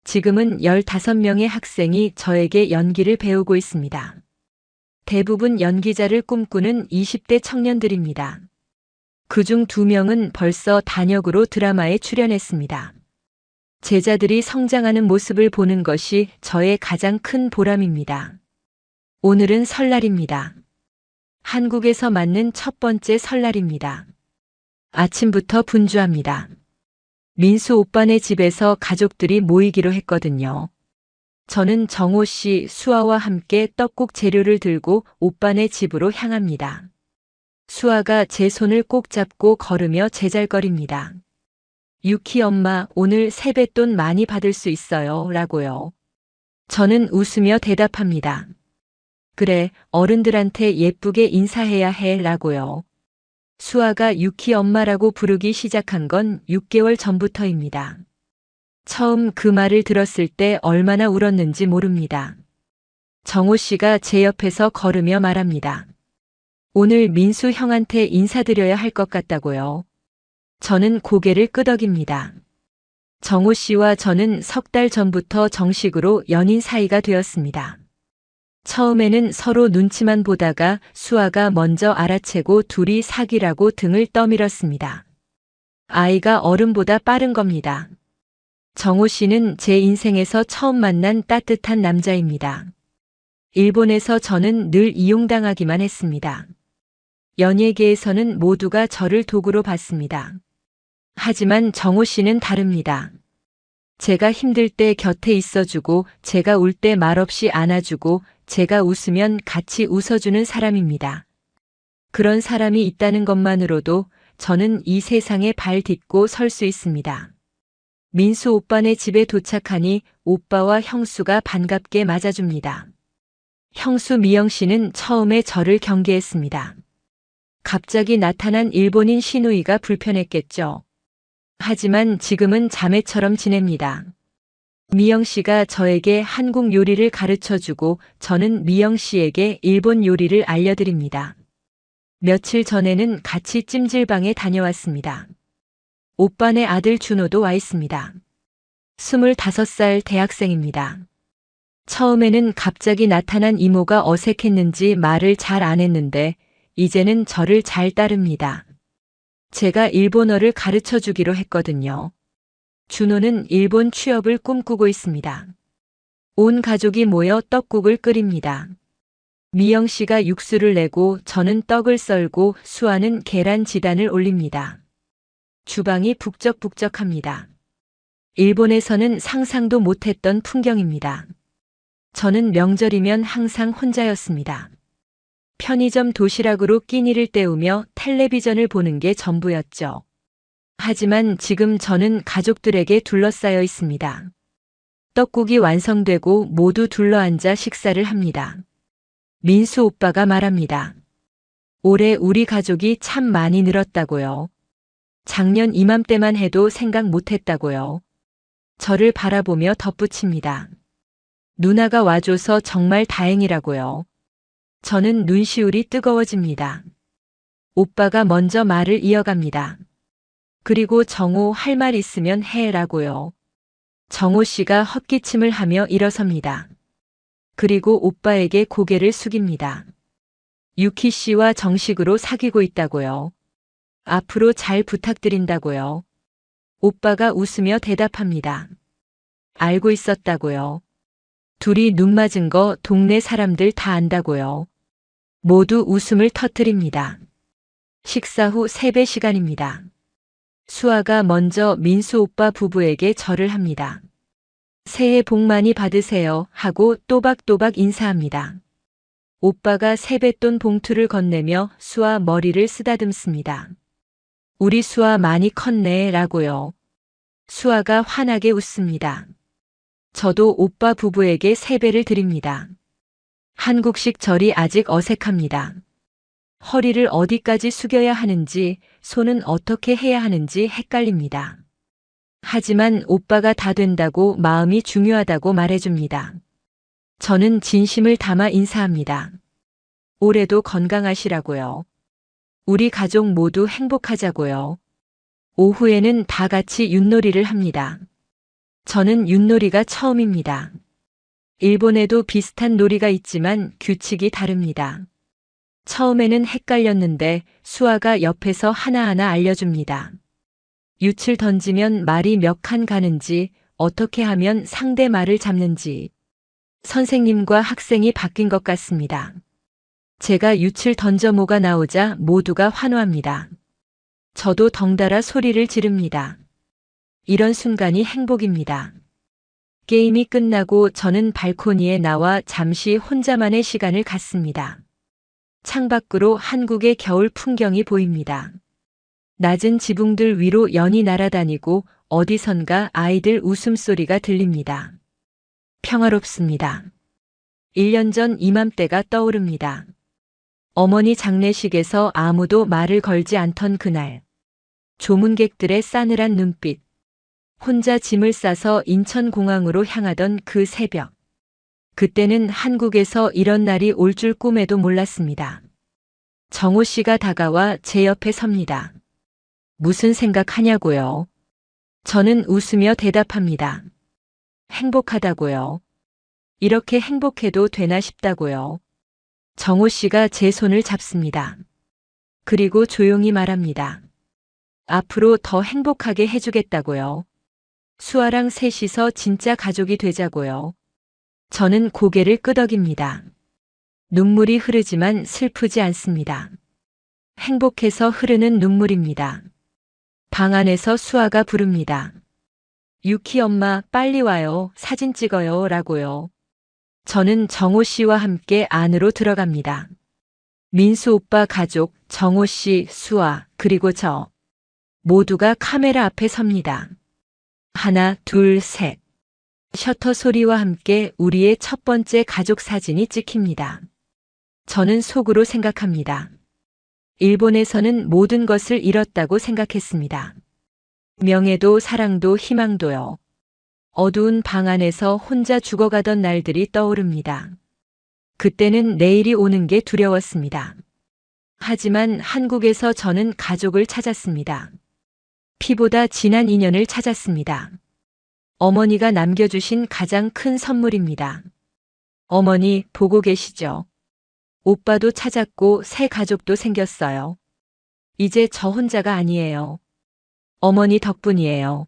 지금은 15명의 학생이 저에게 연기를 배우고 있습니다. 대부분 연기자를 꿈꾸는 20대 청년들입니다. 그중 2명은 벌써 단역으로 드라마에 출연했습니다. 제자들이 성장하는 모습을 보는 것이 저의 가장 큰 보람입니다. 오늘은 설날입니다. 한국에서 맞는 첫 번째 설날입니다. 아침부터 분주합니다. 민수 오빠네 집에서 가족들이 모이기로 했거든요. 저는 정호 씨, 수아와 함께 떡국 재료를 들고 오빠네 집으로 향합니다. 수아가 제 손을 꼭 잡고 걸으며 제잘거립니다. 유키 엄마, 오늘 세뱃돈 많이 받을 수 있어요. 라고요. 저는 웃으며 대답합니다. 그래, 어른들한테 예쁘게 인사해야 해. 라고요. 수아가 유키 엄마라고 부르기 시작한 건 6개월 전부터입니다. 처음 그 말을 들었을 때 얼마나 울었는지 모릅니다. 정호 씨가 제 옆에서 걸으며 말합니다. 오늘 민수 형한테 인사드려야 할 것 같다고요. 저는 고개를 끄덕입니다. 정호 씨와 저는 3달 전부터 정식으로 연인 사이가 되었습니다. 처음에는 서로 눈치만 보다가 수아가 먼저 알아채고 둘이 사귀라고 등을 떠밀었습니다. 아이가 어른보다 빠른 겁니다. 정호 씨는 제 인생에서 처음 만난 따뜻한 남자입니다. 일본에서 저는 늘 이용당하기만 했습니다. 연예계에서는 모두가 저를 도구로 봤습니다. 하지만 정호 씨는 다릅니다. 제가 힘들 때 곁에 있어주고 제가 울 때 말없이 안아주고 제가 웃으면 같이 웃어주는 사람입니다. 그런 사람이 있다는 것만으로도 저는 이 세상에 발 딛고 설 수 있습니다. 민수 오빠네 집에 도착하니 오빠와 형수가 반갑게 맞아줍니다. 형수 미영 씨는 처음에 저를 경계했습니다. 갑자기 나타난 일본인 시누이가 불편했겠죠. 하지만 지금은 자매처럼 지냅니다. 미영 씨가 저에게 한국 요리를 가르쳐주고 저는 미영 씨에게 일본 요리를 알려드립니다. 며칠 전에는 같이 찜질방에 다녀왔습니다. 오빠네 아들 준호도 와 있습니다. 25살 대학생입니다. 처음에는 갑자기 나타난 이모가 어색했는지 말을 잘 안 했는데 이제는 저를 잘 따릅니다. 제가 일본어를 가르쳐 주기로 했거든요. 준호는 일본 취업을 꿈꾸고 있습니다. 온 가족이 모여 떡국을 끓입니다. 미영 씨가 육수를 내고 저는 떡을 썰고 수아는 계란 지단을 올립니다. 주방이 북적북적합니다. 일본에서는 상상도 못했던 풍경입니다. 저는 명절이면 항상 혼자였습니다. 편의점 도시락으로 끼니를 때우며 텔레비전을 보는 게 전부였죠. 하지만 지금 저는 가족들에게 둘러싸여 있습니다. 떡국이 완성되고 모두 둘러앉아 식사를 합니다. 민수 오빠가 말합니다. 올해 우리 가족이 참 많이 늘었다고요. 작년 이맘때만 해도 생각 못했다고요. 저를 바라보며 덧붙입니다. 누나가 와줘서 정말 다행이라고요. 저는 눈시울이 뜨거워집니다. 오빠가 먼저 말을 이어갑니다. 그리고 정호 할 말 있으면 해라고요. 정호 씨가 헛기침을 하며 일어섭니다. 그리고 오빠에게 고개를 숙입니다. 유키 씨와 정식으로 사귀고 있다고요. 앞으로 잘 부탁드린다고요. 오빠가 웃으며 대답합니다. 알고 있었다고요. 둘이 눈 맞은 거 동네 사람들 다 안다고요. 모두 웃음을 터뜨립니다. 식사 후 세배 시간입니다. 수아가 먼저 민수 오빠 부부에게 절을 합니다. 새해 복 많이 받으세요 하고 또박또박 인사합니다. 오빠가 세뱃돈 봉투를 건네며 수아 머리를 쓰다듬습니다. 우리 수아 많이 컸네 라고요. 수아가 환하게 웃습니다. 저도 오빠 부부에게 세배를 드립니다. 한국식 절이 아직 어색합니다. 허리를 어디까지 숙여야 하는지, 손은 어떻게 해야 하는지 헷갈립니다. 하지만 오빠가 다 된다고 마음이 중요하다고 말해줍니다. 저는 진심을 담아 인사합니다. 올해도 건강하시라고요. 우리 가족 모두 행복하자고요. 오후에는 다 같이 윷놀이를 합니다. 저는 윷놀이가 처음입니다. 일본에도 비슷한 놀이가 있지만 규칙이 다릅니다. 처음에는 헷갈렸는데 수아가 옆에서 하나하나 알려줍니다. 윷을 던지면 말이 몇 칸 가는지, 어떻게 하면 상대 말을 잡는지. 선생님과 학생이 바뀐 것 같습니다. 제가 윷을 던져 모가 나오자 모두가 환호합니다. 저도 덩달아 소리를 지릅니다. 이런 순간이 행복입니다. 게임이 끝나고 저는 발코니에 나와 잠시 혼자만의 시간을 갖습니다. 창밖으로 한국의 겨울 풍경이 보입니다. 낮은 지붕들 위로 연이 날아다니고 어디선가 아이들 웃음소리가 들립니다. 평화롭습니다. 1년 전 이맘때가 떠오릅니다. 어머니 장례식에서 아무도 말을 걸지 않던 그날. 조문객들의 싸늘한 눈빛. 혼자 짐을 싸서 인천공항으로 향하던 그 새벽. 그때는 한국에서 이런 날이 올 줄 꿈에도 몰랐습니다. 정호 씨가 다가와 제 옆에 섭니다. 무슨 생각하냐고요? 저는 웃으며 대답합니다. 행복하다고요. 이렇게 행복해도 되나 싶다고요. 정호 씨가 제 손을 잡습니다. 그리고 조용히 말합니다. 앞으로 더 행복하게 해주겠다고요. 수아랑 셋이서 진짜 가족이 되자고요. 저는 고개를 끄덕입니다. 눈물이 흐르지만 슬프지 않습니다. 행복해서 흐르는 눈물입니다. 방 안에서 수아가 부릅니다. 유키 엄마 빨리 와요. 사진 찍어요. 라고요. 저는 정호 씨와 함께 안으로 들어갑니다. 민수 오빠 가족, 정호 씨, 수아, 그리고 저. 모두가 카메라 앞에 섭니다. 하나, 둘, 셋. 셔터 소리와 함께 우리의 첫 번째 가족 사진이 찍힙니다. 저는 속으로 생각합니다. 일본에서는 모든 것을 잃었다고 생각했습니다. 명예도 사랑도 희망도요. 어두운 방 안에서 혼자 죽어가던 날들이 떠오릅니다. 그때는 내일이 오는 게 두려웠습니다. 하지만 한국에서 저는 가족을 찾았습니다. 피보다 진한 인연을 찾았습니다. 어머니가 남겨주신 가장 큰 선물입니다. 어머니 보고 계시죠? 오빠도 찾았고 새 가족도 생겼어요. 이제 저 혼자가 아니에요. 어머니 덕분이에요.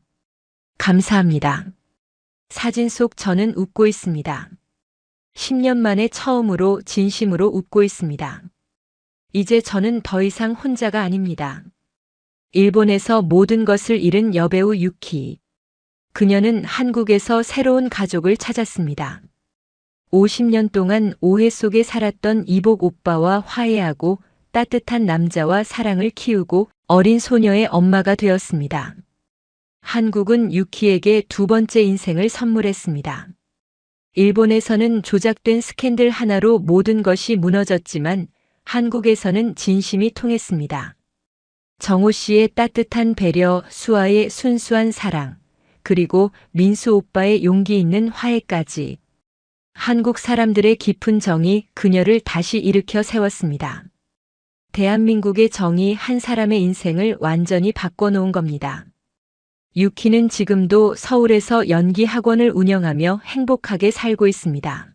감사합니다. 사진 속 저는 웃고 있습니다. 10년 만에 처음으로 진심으로 웃고 있습니다. 이제 저는 더 이상 혼자가 아닙니다. 일본에서 모든 것을 잃은 여배우 유키. 그녀는 한국에서 새로운 가족을 찾았습니다. 50년 동안 오해 속에 살았던 이복 오빠와 화해하고 따뜻한 남자와 사랑을 키우고 어린 소녀의 엄마가 되었습니다. 한국은 유키에게 두 번째 인생을 선물했습니다. 일본에서는 조작된 스캔들 하나로 모든 것이 무너졌지만 한국에서는 진심이 통했습니다. 정호 씨의 따뜻한 배려, 수아의 순수한 사랑, 그리고 민수 오빠의 용기 있는 화해까지. 한국 사람들의 깊은 정이 그녀를 다시 일으켜 세웠습니다. 대한민국의 정이 한 사람의 인생을 완전히 바꿔놓은 겁니다. 유키는 지금도 서울에서 연기 학원을 운영하며 행복하게 살고 있습니다.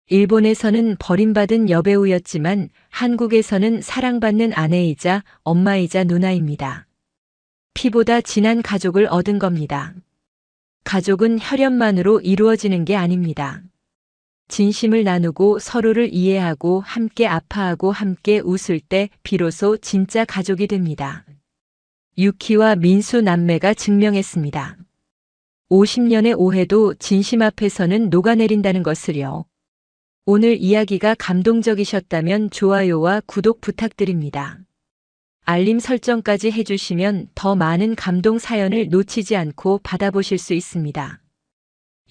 일본에서는 버림받은 여배우였지만 한국에서는 사랑받는 아내이자 엄마이자 누나입니다. 피보다 진한 가족을 얻은 겁니다. 가족은 혈연만으로 이루어지는 게 아닙니다. 진심을 나누고 서로를 이해하고 함께 아파하고 함께 웃을 때 비로소 진짜 가족이 됩니다. 유키와 민수 남매가 증명했습니다. 50년의 오해도 진심 앞에서는 녹아내린다는 것을요. 오늘 이야기가 감동적이셨다면 좋아요와 구독 부탁드립니다. 알림 설정까지 해주시면 더 많은 감동 사연을 놓치지 않고 받아보실 수 있습니다.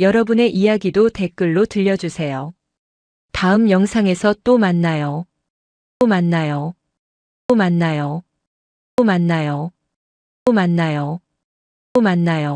여러분의 이야기도 댓글로 들려주세요. 다음 영상에서 또 만나요. 또 만나요. 또 만나요. 또 만나요. 또 만나요. 또 만나요.